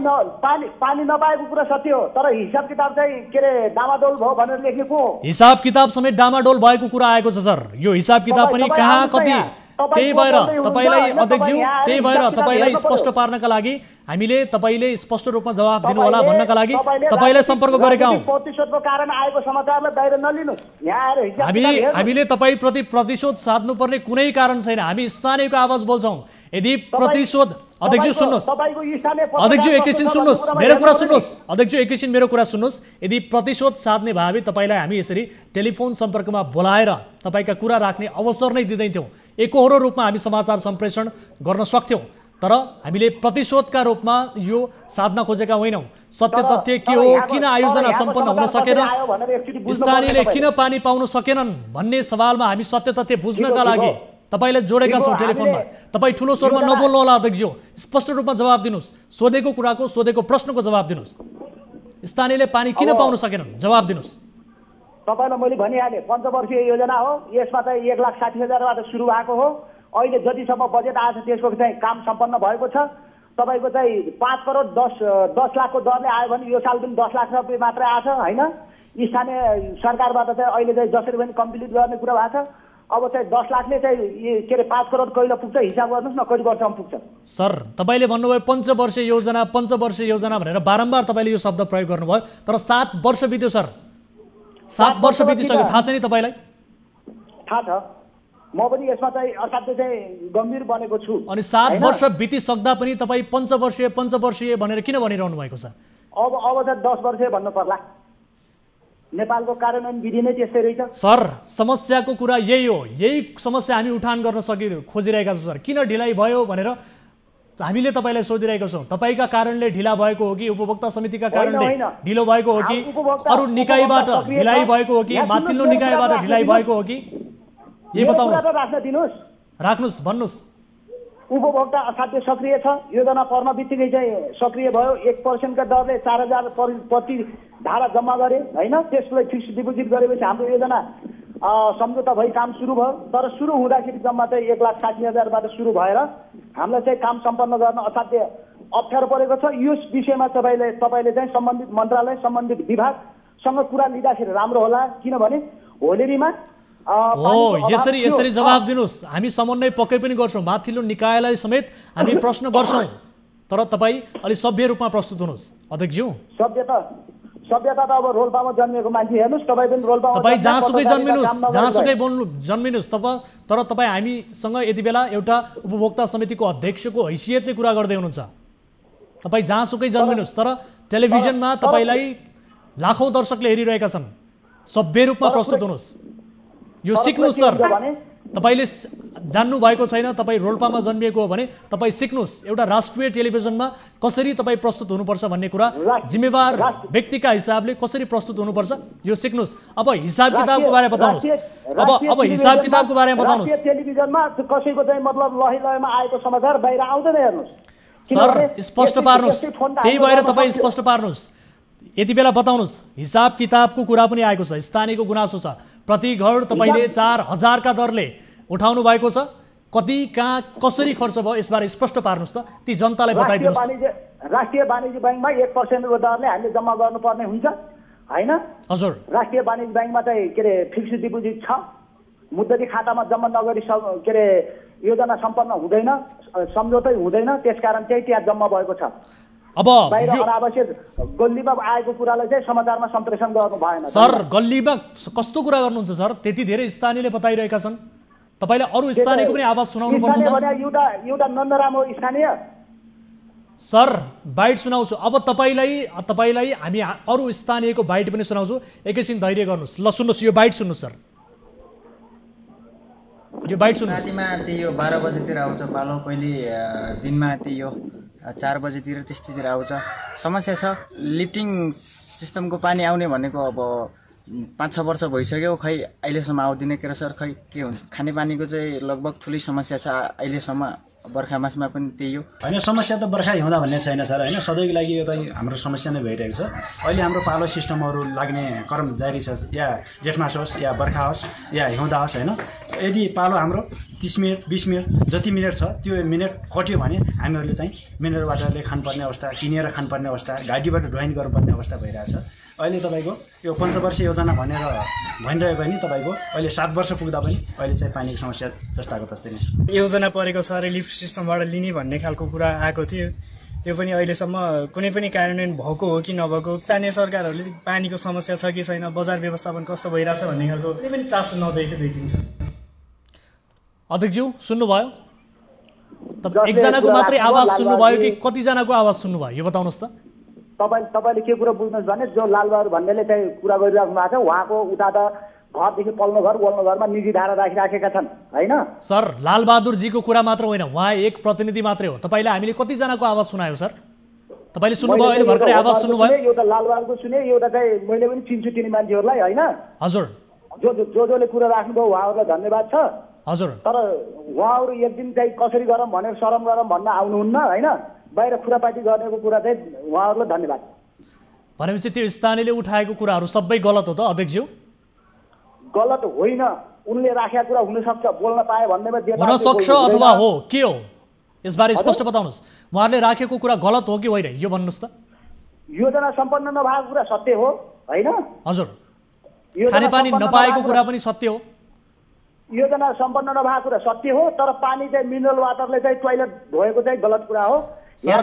पानी नपाएको कुरा सत्य हो, तर हिसाब किताब चाहिँ के अरे डामाडोल भयो भनेर लेखेको। हिसाब किताब समेत डामाडोल भएको कुरा आएको छ सर। यो हिसाब किताब पनि कहाँ कति, त्यही भएर तपाईँलाई अध्यक्षज्यू, त्यही भएर तपाईँलाई स्पष्ट पार्नका लागि हामीले तपाईँले स्पष्ट रूपमा जवाफ दिनु होला भन्नका लागि तपाईँलाई सम्पर्क गरेका हौँ। प्रतिशोधको कारण आएको समाचारलाई बाहिर नलिनुस्। यहाँ आएर हामीले तपाईँप्रति प्रतिशोध साध्नुपर्ने कुनै कारण छैन। हामी स्थानीयको आवाज बोल्छौँ। यदि प्रतिशोध, अध्यक्षज्यू सुन्नुहोस्, अध्यक्षज्यू एकैछिन सुन्नुहोस्, मेरो कुरा सुन्नुहोस्, अध्यक्षज्यू एकैछिन मेरो कुरा सुन्नुहोस्। यदि प्रतिशोध साध्ने भए तपाईँलाई हामी यसरी टेलिफोन सम्पर्कमा बोलाएर तपाईँका कुरा राख्ने अवसर नै दिँदैथ्यौँ। एकहोरो रूपमा हामी समाचार सम्प्रेषण गर्न सक्थ्यौँ, तर हामीले प्रतिशोधका रूपमा यो साध्न खोजेका होइनौँ। सत्य तथ्य के हो, किन आयोजना सम्पन्न हुन सकेन, स्थानीयले किन पानी पाउन सकेनन् भन्ने सवालमा हामी सत्य तथ्य बुझ्नका लागि तपाईँलाई जोडेका छौँ टेलिफोनमा। तपाईँ ठुलो स्वरमा नबोल्नु होला अध्यक्षज्यू, स्पष्ट रूपमा जवाब दिनुहोस्। सोधेको कुराको, सोधेको प्रश्नको जवाब दिनुहोस्। स्थानीयले पानी किन पाउन सकेनन्, जवाब दिनुहोस्। तपाईँलाई मैले भनिहालेँ, पञ्चवर्षीय योजना हो, यसमा चाहिँ 1,60,000बाट सुरु भएको हो। अहिले जतिसम्म बजेट आएको छ त्यसको चाहिँ काम सम्पन्न भएको छ। तपाईँको चाहिँ 5 करोड 10 लाखको दरले आयो भने यो साल पनि 10 लाख रुपियाँ मात्रै आएको छ हैन? स्थानीय सरकारबाट चाहिँ अहिले चाहिँ जसरी पनि कम्प्लिट गर्ने कुरा भएको छ। अब चाहिँ 10 लाखले चाहिँ के अरे 5 करोड कहिले पुग्छ हिसाब गर्नुहोस् न, कति वर्षमा पुग्छ? सर तपाईँले भन्नुभयो पञ्चवर्षीय योजना भनेर बारम्बार तपाईँले यो शब्द प्रयोग गर्नुभयो, तर 7 वर्ष बित्यो सर। 7 वर्ष बितिसक्यो, थाहा छ नि तपाईँलाई? थाहा छ, म पनि यसमा चाहिँ असाध्यै चाहिँ गम्भीर बनेको छु। अनि 7 वर्ष बितिसक्दा पनि तपाईँ पञ्चवर्षीय भनेर किन भनिरहनु भएको छ? अब चाहिँ 10 वर्षीय भन्नु पर्ला। नेपालको कार्यान्वयन विधि नै त्यस्तै रहेछ सर। समस्याको कुरा यही हो, यही समस्या हामी उठान गर्न खोजिरहेका छौँ सर। किन ढिलाइ भयो भनेर हामीले तपाईँलाई सोधिरहेका छौँ। तपाईँका कारणले ढिला भएको हो कि उपभोक्ता समितिका कारणले ढिलो भएको हो कि अरू निकायबाट ढिलाइ भएको हो कि माथिल्लो निकायबाट ढिलाइ भएको हो कि, यही बताउनुहोस्। राख्नुहोस्, भन्नुहोस्। उपभोक्ता असाध्यै सक्रिय छ। योजना पर्न बित्तिकै चाहिँ सक्रिय भयो। 1% का दरले 4,000 प्रति धारा जम्मा गरे हैन? त्यसलाई फिक्स डिपोजिट गरेपछि हाम्रो योजना सम्झौता भई काम सुरु भयो। तर सुरु हुँदाखेरि जम्मा चाहिँ 1,60,000बाट सुरु भएर हामीलाई चाहिँ काम सम्पन्न गर्न असाध्य अप्ठ्यारो परेको छ। यो विषयमा तपाईँले चाहिँ सम्बन्धित मन्त्रालय, सम्बन्धित विभागसँग कुरा लिँदाखेरि राम्रो होला, किनभने होलेरीमा यसरी जवाब दिनुहोस्। हामी समन्वय पक्कै पनि गर्छौँ, माथिल्लो निकायलाई समेत हामी प्रश्न गर्छौँ, तर तपाईँ अलिक सभ्य रूपमा प्रस्तुत हुनुहोस् अध्यक्षज्यू। सभ्यता त अब रोल्पामा जन्मेको मान्छे हेर्नुहोस्, तपाईँ पनि रोल्पामा, तपाईँ जहाँसुकै जन्मिनुहोस्, तर तपाईँ हामीसँग यति बेला एउटा उपभोक्ता समितिको अध्यक्षको हैसियतले कुरा गर्दै हुनुहुन्छ। तपाईँ जहाँसुकै जन्मिनुहोस्, तर टेलिभिजनमा तपाईँलाई लाखौँ दर्शकले हेरिरहेका छन्। सभ्य रूपमा प्रस्तुत हुनुहोस्, यो सिक्नुहोस् सर। तपाईँले जान्नु भएको छैन, तपाईँ रोल्पामा जन्मिएको हो भने तपाईँ सिक्नुहोस् एउटा राष्ट्रिय टेलिभिजनमा कसरी तपाईँ प्रस्तुत हुनुपर्छ भन्ने कुरा, जिम्मेवार व्यक्तिका हिसाबले कसरी प्रस्तुत हुनुपर्छ यो सिक्नुहोस्। अब हिसाब किताबको बारेमा बताउनुहोस्। अब हिसाब किताबको बारेमा बताउनुहोस्। टेलिभिजनमा कसैको चाहिँ मतलब लयमा आएको समाचार बाहिर आउँदैन, हेर्नुहोस् सर। स्पष्ट पार्नुहोस्, त्यही भएर तपाईँ स्पष्ट पार्नुहोस्। यति बेला बताउनुहोस्, हिसाब किताबको कुरा पनि आएको छ, स्थानीयको गुनासो छ। प्रति घर तपाईँले 4,000 का दरले उठाउनु भएको छ। कति कहाँ कसरी खर्च भयो यसबारे स्पष्ट पार्नुहोस् त, ती जनतालाई बताइदिनुहोस्। राष्ट्रिय वाणिज्य बैंकमा 1% को दरले हामीले जम्मा गर्नुपर्ने हुन्छ हैन? हजुर। राष्ट्रिय वाणिज्य बैंकमा चाहिँ के अरे फिक्स डिपोजिट छ, मुद्दती खातामा जम्मा नगरी के अरे योजना सम्पन्न हुँदैन, सम्झौतै हुँदैन, त्यसकारण चाहिँ त्यहाँ जम्मा भएको छ। अब बाहिर अनावश्यक गल्लीमा आएको कुरालाई चाहिँ समाचारमा सम्प्रेषण गर्नु भएन। सर गल्लीमा कस्तो कुरा गर्नुहुन्छ सर? त्यति धेरै स्थानीयले बताइरहेका छन्, तपाईले अरू स्थानीयको पनि आवाज सुनाउनु पर्छ सर। एउटा नन्दराम हो स्थानीय। सर बाइट सुनाउँछु, अब तपाईलाई हामी अरू स्थानीयको बाइट पनि सुनाउँछु, एकैछिन धैर्य गर्नुहोस्। ल सुन्नुहोस्, यो बाइट सुन्नुहोस् सर, यो बाइट सुन्नुहोस्। रातिमा त्यो 12 बजेतिर आउँछ पालो, कहिले दिनमा त्यो 4 बजेतिर त्यस्तोतिर आउँछ। समस्या छ, लिफ्टिङ सिस्टमको पानी आउने भनेको अब 5-6 वर्ष भइसक्यो, खै अहिलेसम्म आउँदैन के सर? खै के हुन्छ? खानेपानीको चाहिँ लगभग ठुलै समस्या छ अहिलेसम्म, बर्खा मासमा पनि त्यही हो होइन। समस्या त बर्खा हिउँदा भन्ने छैन सर होइन, सधैँको लागि यो चाहिँ हाम्रो समस्या नै भइरहेको छ। अहिले हाम्रो पालो सिस्टमहरू लाग्ने क्रम जारी छ, या जेठ मास होस् या बर्खा होस् या हिउँदा होस् होइन। यदि पालो हाम्रो 30 मिनट 20 मिनट जति मिनट छ त्यो मिनट कट्यो भने हामीहरूले चाहिँ मिनरल वाटरले खानुपर्ने अवस्था, किनेर खानुपर्ने अवस्था, गाडीबाट ड्राइन गर्नुपर्ने अवस्था भइरहेछ। अहिले तपाईँको यो पञ्चवर्षीय योजना भनिरह्यो भने तपाईँको अहिले 7 वर्ष पुग्दा पनि अहिले चाहिँ पानीको समस्या जस्ताको तस्तै नै छ। योजना परेको छ अरे लिफ्ट सिस्टमबाट लिने भन्ने खालको कुरा आएको थियो, त्यो पनि अहिलेसम्म कुनै पनि कार्यान्वयन भएको हो कि नभएको, स्थानीय सरकारहरूले पानीको समस्या छ कि छैन, बजार व्यवस्थापन कस्तो भइरहेछ भन्ने खालको कुनै पनि चासो नदिएको देखिन्छ। अध्यक्षज्यू सुन्नुभयो? एकजनाको मात्रै आवाज सुन्नुभयो कि कतिजनाको आवाज सुन्नुभयो यो बताउनुहोस् त। तपाईँले के कुरा बुझ्नुहोस् भने जो लालबहादुर भन्नेले चाहिँ कुरा गरिराख्नु भएको छ, उहाँको उता त घरदेखि पल्लो घर वल्लो घरमा निजी धारा राखिराखेका छन् होइन सर। लालबहादुरजीको कुरा मात्र होइन, उहाँ एक प्रतिनिधि मात्रै हो। तपाईँले हामीले कतिजनाको आवाज सुनायो सर? तपाईँले सुन्नुभयो? अहिले भर्खरै आवाज सुन्नुभयो? एउटा लालबहादुरको सुने, एउटा चाहिँ मैले पनि चिन्छु तिनी मान्छेहरूलाई होइन। हजुर, जसले कुरा राख्नुभयो उहाँहरूलाई धन्यवाद छ। हजुर, तर उहाँहरू एक दिन चाहिँ कसरी गरौँ भनेर शरम गरौँ भन्न आउनुहुन्न होइन, बाहिर खुरापाटी गर्नेको कुरा चाहिँ उहाँहरूलाई धन्यवाद। भनेपछि त्यो स्थानीयले उठाएको कुराहरू सबै गलत हो त अध्यक्षज्यू? गलत होइन, उनले राखेका कुरा हुनसक्छ, बोल्न पाए भन्नेमा हुनसक्छ अथवा हो, के हो यसबारे स्पष्ट बताउनुहोस्। उहाँहरूले राखेको कुरा गलत हो कि होइन यो भन्नुहोस् त। योजना सम्पन्न नभएको कुरा सत्य हो होइन? हजुर, खानेपानी नपाएको कुरा पनि सत्य हो। योजना सम्पन्न नभएको कुरा सत्य हो, तर पानी चाहिँ मिनरल वाटरले चाहिँ टोयलेट धोएको चाहिँ गलत कुरा हो। सर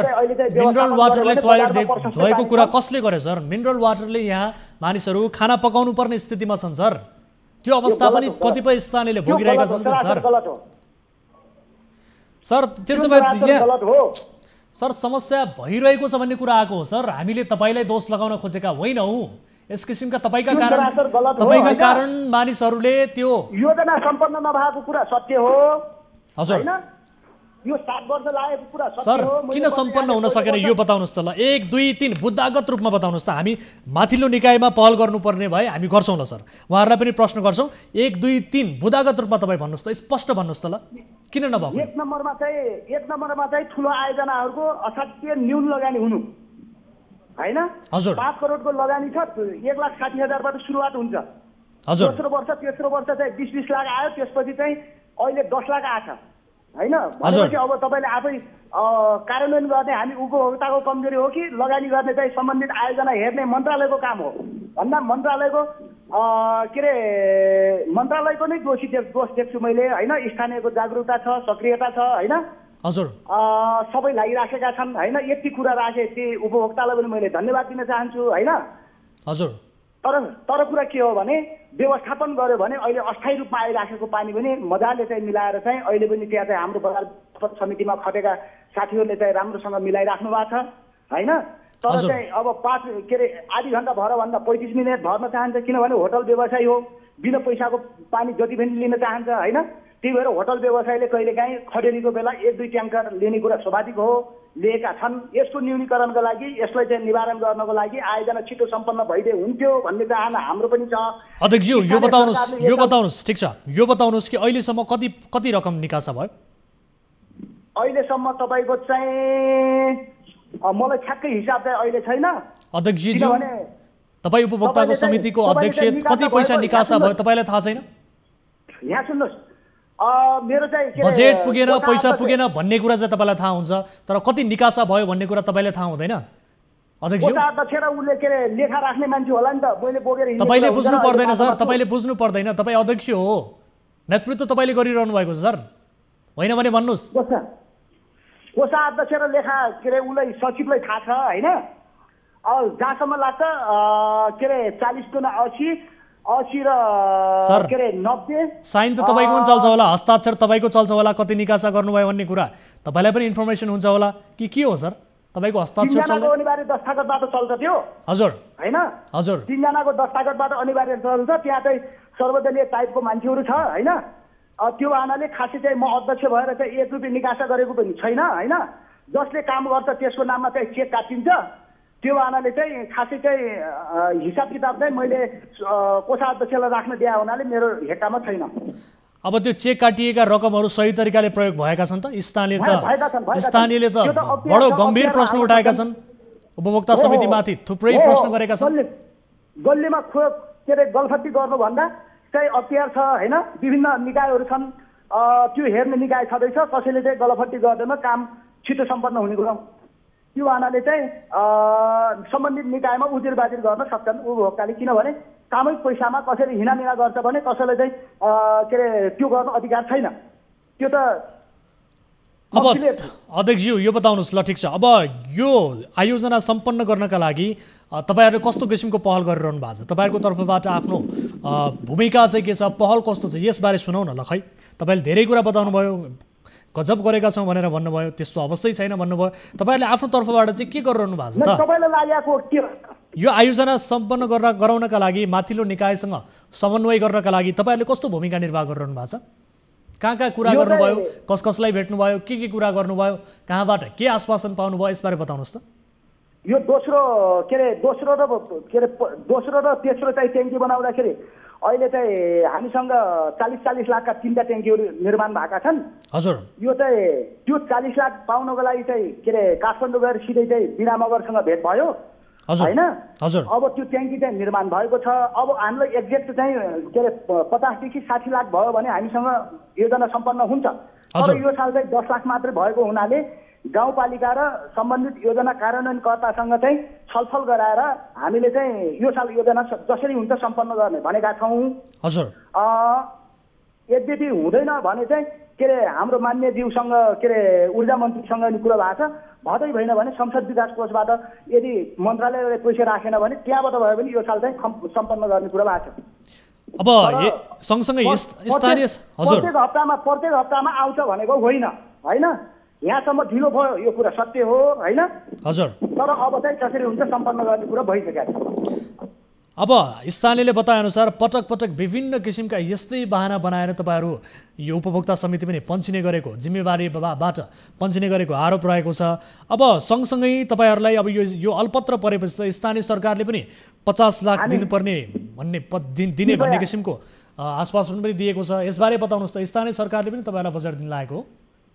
मिनरल वाटरले टोयलेट धोएको कुरा कसले गर्यो सर? मिनरल वाटरले यहाँ मानिसहरू खाना पकाउनु पर्ने स्थितिमा छन् सर, त्यो अवस्था पनि कतिपय स्थानीयले भोगिरहेका छन् सर। सर त्यसो भए सर समस्या भइरहेको छ भन्ने कुरा आएको हो सर। हामीले तपाईँलाई दोष लगाउन खोजेका होइनौँ, यस किसिमका तपाईँका कारण मानिसहरूले त्यो योजना सम्पन्न नभएको कुरा सत्य हो। हजुर, यो 7 वर्ष लागेको कुरा सत्य हो। सर किन सम्पन्न हुन सकेन यो बताउनुहोस् त ल। 1 2 3 बुद्धागत रूपमा बताउनुहोस् त। हामी माथिल्लो निकायमा पहल गर्नुपर्ने भए हामी गर्छौँ ल सर, उहाँहरूलाई पनि प्रश्न गर्छौँ। 1 2 3 बुद्धागत रूपमा तपाईँ भन्नुहोस् त, स्पष्ट भन्नुहोस् त ल, किन नभएको? एक नम्बरमा चाहिँ ठुलो आयोजनाहरूको असाध्य न्यून लगानी हुनु होइन। हजुर, 5 करोडको लगानी छ, 1,60,000बाट सुरुवात हुन्छ। हजुर, तेस्रो वर्ष चाहिँ 20-20 लाख आयो, त्यसपछि चाहिँ अहिले 10 लाख आछ होइन। भनेपछि अब तपाईँले आफै कार्यान्वयन गर्ने हामी उपभोक्ताको कमजोरी हो कि लगानी गर्ने चाहिँ सम्बन्धित आयोजना हेर्ने मन्त्रालयको काम हो भन्दा मन्त्रालयको के अरे मन्त्रालयको नै दोष देख्छु मैले होइन। स्थानीयको जागरुकता छ, सक्रियता छ होइन। हजुर, सबै लागिराखेका छन् होइन। यति कुरा राखे ती उपभोक्तालाई पनि मैले धन्यवाद दिन चाहन्छु होइन। हजुर, तर कुरा के हो भने व्यवस्थापन गर्यो भने अहिले अस्थायी रूपमा आइराखेको पानी पनि मजाले चाहिँ मिलाएर चाहिँ अहिले पनि त्यहाँ चाहिँ हाम्रो बजार समितिमा खटेका साथीहरूले चाहिँ राम्रोसँग मिलाइराख्नु भएको छ होइन। तर चाहिँ अब 5 के अरे आधी घन्टा भर भन्दा 35 मिनट भर्न चाहन्छ, किनभने होटल व्यवसाय हो, बिना पैसाको पानी जति पनि लिन चाहन्छ होइन। त्यही भएर होटल व्यवसायले कहिलेकाहीँ खडेरीको बेला 1-2 ट्याङ्कर लिने कुरा स्वाभाविक हो, लिएका छन्। यसको न्यूनीकरणको लागि, यसलाई चाहिँ निवारण गर्नको लागि आयोजना छिटो सम्पन्न भइदिए हुन्थ्यो भन्ने चाहना हाम्रो पनि छ। अध्यक्षज्यू यो बताउनुहोस् ठिक छ, यो बताउनुहोस् कि अहिलेसम्म कति रकम निकासा भयो? अहिलेसम्म तपाईँको चाहिँ मलाई ठ्याक्कै हिसाब चाहिँ अहिले छैन अध्यक्षज्यू। तपाईँ उपभोक्ताको समितिको अध्यक्ष, कति पैसा निकासा भयो तपाईँलाई थाहा छैन? यहाँ सुन्नुहोस्, मेरो चाहिँ बजेट पुगेन, पैसा पुगेन भन्ने कुरा चाहिँ तपाईँलाई थाहा हुन्छ, तर कति निकासा भयो भन्ने कुरा तपाईँलाई थाहा हुँदैन अध्यक्षज्यू? लेखा राख्ने मान्छे होला नि त, मैले बोकेर तपाईँले बुझ्नु पर्दैन सर, तपाईँले बुझ्नु पर्दैन। तपाईँ अध्यक्ष हो, नेतृत्व तपाईँले गरिरहनु भएको छ सर। होइन भने भन्नुहोस्। कोषा अध्यक्ष र लेखा के अरे उसलाई सचिवलाई थाहा छ होइन। अब जहाँसम्म लाग्छ के अरे 40 गुणा 80 र के अरे 90 साइन त तपाईँको पनि चल्छ होला, हस्ताक्षर तपाईँको चल्छ होला, कति निकासा गर्नुभयो भन्ने कुरा तपाईँलाई पनि इन्फर्मेसन हुन्छ होला कि के हो सर? तपाईँको हस्ताक्षर चल्छ? अनिवार्य दस्तावेजबाट चल्छ त्यो। हजुर होइन हजुर, 3 जनाको दस्तावेजबाट अनिवार्य चल्छ। त्यहाँ चाहिँ सर्वदलीय टाइपको मान्छेहरू छ होइन। त्यो आनाले खासै चाहिँ म अध्यक्ष भएर चाहिँ 1 रुपियाँ निकासा गरेको पनि छैन होइन। जसले काम गर्छ त्यसको नाममा चाहिँ चेक काटिन्छ। त्यो आनाले चाहिँ खासै चाहिँ हिसाब किताब चाहिँ मैले कोषाध्यक्षलाई राख्न दिए हुनाले मेरो हेक्कामा छैन। अब त्यो चेक काटिएका रकमहरू सही तरिकाले प्रयोग भएका छन् त? स्थानीयले त बडो गम्भीर प्रश्न उठाएका छन्, उपभोक्ता समितिमाथि थुप्रै प्रश्न गरेका छन्। गल्लीमा के अरे गलफत्ती गर्नुभन्दा चाहिँ अख्तियार छ होइन। विभिन्न निकायहरू छन्, त्यो हेर्ने निकाय छँदैछ। कसैले चाहिँ गलफत्ती गर्दैन, काम छिटो सम्पन्न हुने कुरा। त्यो आनाले चाहिँ सम्बन्धित निकायमा उजिरबाजिर गर्न सक्छन् उपभोक्ताले। किनभने कामै पैसामा कसैले हिनामिना गर्छ भने कसैले चाहिँ के अरे त्यो गर्न अधिकार छैन। त्यो त अब अध्यक्षज्यू यो बताउनुहोस् ल। ठिक छ, अब यो आयोजना सम्पन्न गर्नका लागि तपाईँहरूले कस्तो किसिमको पहल गरिरहनु भएको छ? तपाईँहरूको तर्फबाट आफ्नो भूमिका चाहिँ के छ, पहल कस्तो छ, यसबारे सुनाउ न ल। खै तपाईँले धेरै कुरा बताउनु भयो, गजब गरेका छौँ भनेर भन्नुभयो, त्यस्तो अवस्थै छैन भन्नुभयो। तपाईँहरूले आफ्नो तर्फबाट चाहिँ के गरिरहनु भएको छ त? यो आयोजना सम्पन्न गराउनका लागि माथिल्लो निकायसँग समन्वय गर्नका लागि तपाईँहरूले कस्तो भूमिका निर्वाह गरिरहनु भएको छ? कहाँ कुरा गर्नुभयो, कसलाई भेट्नुभयो, के कुरा गर्नुभयो, कहाँबाट के आश्वासन पाउनुभयो, यसबारे बताउनुहोस् त। यो दोस्रो र तेस्रो चाहिँ ट्याङ्की बनाउँदाखेरि अहिले चाहिँ हामीसँग 40 लाखका 3टा ट्याङ्कीहरू निर्माण भएका छन्। हजुर, यो चाहिँ त्यो 40 लाख पाउनको लागि चाहिँ के अरे काठमाडौँ गएर सिधै चाहिँ बिना मगरसँग भेट भयो होइन। अब त्यो ट्याङ्की चाहिँ निर्माण भएको छ। अब हामीलाई एक्ज्याक्ट चाहिँ के अरे 50 देखि 60 लाख भयो भने हामीसँग योजना सम्पन्न हुन्छ। तर यो साल चाहिँ 10 लाख मात्रै भएको हुनाले गाउँपालिका र सम्बन्धित योजना कार्यान्वयनकर्तासँग चाहिँ छलफल गराएर हामीले चाहिँ यो साल योजना जसरी हुन्छ सम्पन्न गर्ने भनेका छौँ। हजुर, यद्यपि हुँदैन भने चाहिँ के अरे हाम्रो मान्य ज्यूसँग के अरे ऊर्जा मन्त्रीसँग नि कुरा भएको छ। भदै भएन भने संसद विकास कोषबाट यदि मन्त्रालयले पैसा राखेन भने त्यहाँबाट भयो भने यो साल चाहिँ सम्पन्न गर्ने कुरा भएको छ। अब सँगसँगै स्थानीय प्रत्येक हप्तामा आउँछ भनेको होइन होइन। यहाँसम्म ढिलो भयो यो कुरा सत्य हो होइन। हजुर, तर अब चाहिँ कसरी हुन्छ सम्पन्न गर्ने कुरा भइसकेको छ। अब स्थानीयले बताएअनुसार पटक पटक विभिन्न किसिमका यस्तै बहाना बनाएर तपाईँहरू यो उपभोक्ता समिति पनि पन्सिने गरेको, जिम्मेवारीबाट पन्सिने गरेको आरोप रहेको छ। अब सँगसँगै तपाईँहरूलाई अब यो अल्पत्र परेपछि स्थानीय सरकारले पनि 50 लाख दिनुपर्ने दिने भन्ने किसिमको आश्वासन पनि दिएको छ। यसबारे बताउनुहोस् त, स्थानीय सरकारले पनि तपाईँहरूलाई बजेट दिन लागेको हो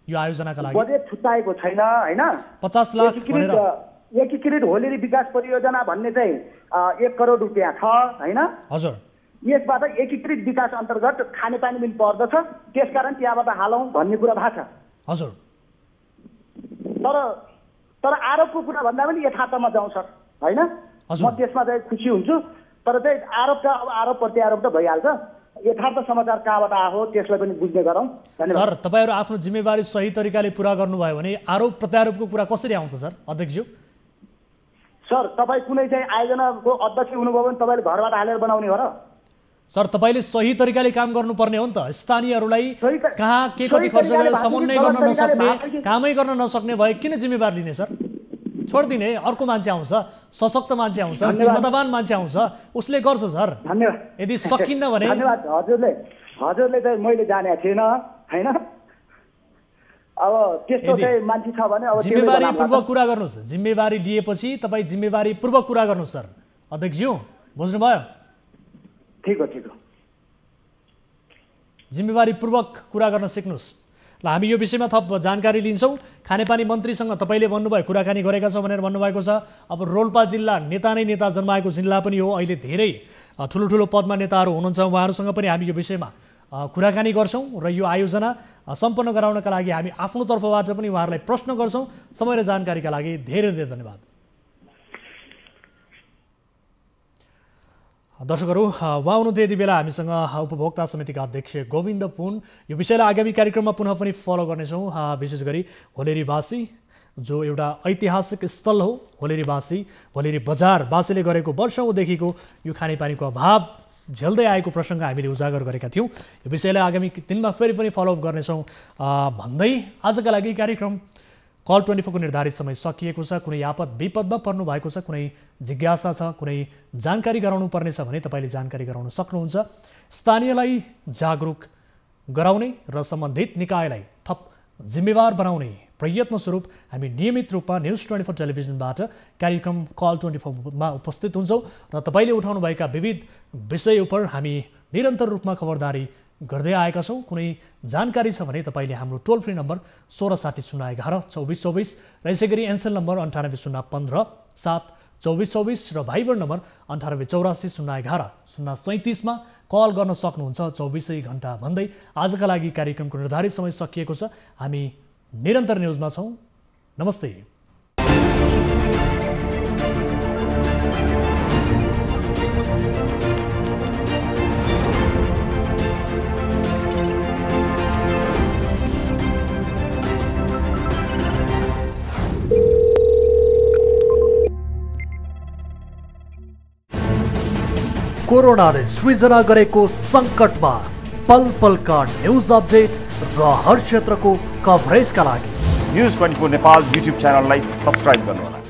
यो आयोजनाका लागि? बजेट छुट्याएको छैन होइन। 50 लाख भनेर एकीकृत होलेरी विकास परियोजना भन्ने चाहिँ 1 करोड रुपियाँ छ होइन। हजुर, यसबाट एकीकृत विकास अन्तर्गत खानेपानी पनि पर्दछ, त्यसकारण त्यहाँबाट हालौँ भन्ने कुरा भएको छ। हजुर, तर आरोपको कुरा भन्दा पनि यथार्थमा जाउँ सर होइन। म त्यसमा चाहिँ खुसी हुन्छु। तर चाहिँ आरोप प्रत्यारोप त भइहाल्छ। यथार्थ समाचार कहाँबाट आयो त्यसलाई पनि बुझ्ने गरौँ। सर, तपाईँहरू आफ्नो जिम्मेवारी सही तरिकाले पुरा गर्नुभयो भने आरोप प्रत्यारोपको कुरा कसरी आउँछ सर अध्यक्षज्यू? सर, तपाईँ कुनै चाहिँ आयोजनाको अध्यक्ष हुनुभयो भने तपाईँले घरबाट हालेर बनाउने हो र? सर, तपाईँले सही तरिकाले काम गर्नुपर्ने हो नि त। स्थानीयहरूलाई कहाँ के कति खर्च गयो समन्वय गर्न नसक्ने, कामै गर्न नसक्ने भए किन जिम्मेवार लिने सर? छोडिदिने, अर्को मान्छे आउँछ, सशक्त मान्छे आउँछ, क्षमतावान मान्छे आउँछ, उसले गर्छ सर। यदि सकिन्न भने हजुरले चाहिँ मैले जानेको थिएन होइन। अब त्यस्तो चाहिँ मान्छे छ भने अब जिम्मेवारीपूर्वक कुरा गर्नुहोस्। जिम्मेवारी लिएपछि तपाईँ जिम्मेवारीपूर्वक कुरा गर्नुहोस् सर अध्यक्षज्यू, बुझ्नुभयो? ठिक हो। जिम्मेवारीपूर्वक कुरा गर्न सिक्नुहोस्। ल, हामी यो विषयमा थप जानकारी लिन्छौँ। खानेपानी मन्त्रीसँग तपाईँले भन्नुभयो कुराकानी गरेका छौँ भनेर भन्नुभएको छ। अब रोल्पा जिल्ला नेता नै नेता जन्माएको जिल्ला पनि हो। अहिले धेरै ठुलो पदमा नेताहरू हुनुहुन्छ, उहाँहरूसँग पनि हामी यो विषयमा कुराकानी गर्छौँ र यो आयोजना सम्पन्न गराउनका लागि हामी आफ्नो तर्फबाट पनि उहाँहरूलाई प्रश्न गर्छौँ। समय र जानकारीका लागि धेरै धेरै धन्यवाद। दर्शकहरू, उहाँ हुनुहुन्थ्यो यति बेला हामीसँग उपभोक्ता समितिका अध्यक्ष गोविन्द पुन। यो विषयलाई आगामी कार्यक्रममा पुनः पनि फलो गर्नेछौँ। विशेष गरी होलेरीवासी जो एउटा ऐतिहासिक स्थल हो, होलेरी बजारवासीले गरेको वर्षौँदेखिको यो खानेपानीको अभाव झेल्दै आएको प्रसङ्ग हामीले उजागर गरेका थियौँ। यो विषयलाई आगामी दिनमा फेरि पनि फलोअप गर्नेछौँ भन्दै आजका लागि कार्यक्रम कल 24 को निर्धारित समय सकिएको छ। कुनै आपद विपदमा पर्नु भएको छ, कुनै जिज्ञासा छ, कुनै जानकारी गराउनु पर्नेछ भने तपाईँले जानकारी गराउन सक्नुहुन्छ। स्थानीयलाई जागरुक गराउने र सम्बन्धित निकायलाई थप जिम्मेवार बनाउने प्रयत्न स्वरूप हामी नियमित रूपमा न्युज 24 टेलिभिजनबाट कार्यक्रम कल 24 मा उपस्थित हुन्छौँ र तपाईँले उठाउनुभएका विविध विषय उप हामी निरन्तर रूपमा खबरदारी गर्दै आएका छौँ। कुनै जानकारी छ भने तपाईँले हाम्रो टोल फ्री नम्बर 1660 011 2424 र यसै गरी एनसेल नम्बर 9805 72424 र भाइबर नम्बर 9884 011 037 मा कल गर्न सक्नुहुन्छ 24 घण्टा भन्दै आजका लागि कार्यक्रमको निर्धारित समय सकिएको छ। हामी निरन्तर न्युजमा छौँ। नमस्ते। कोरोनाले सृजना गरेको सङ्कटमा पल पलका न्युज अपडेट र हर क्षेत्रको कभरेजका लागि न्युज 24 नेपाल युट्युब च्यानललाई सब्स्क्राइब गर्नुहोला।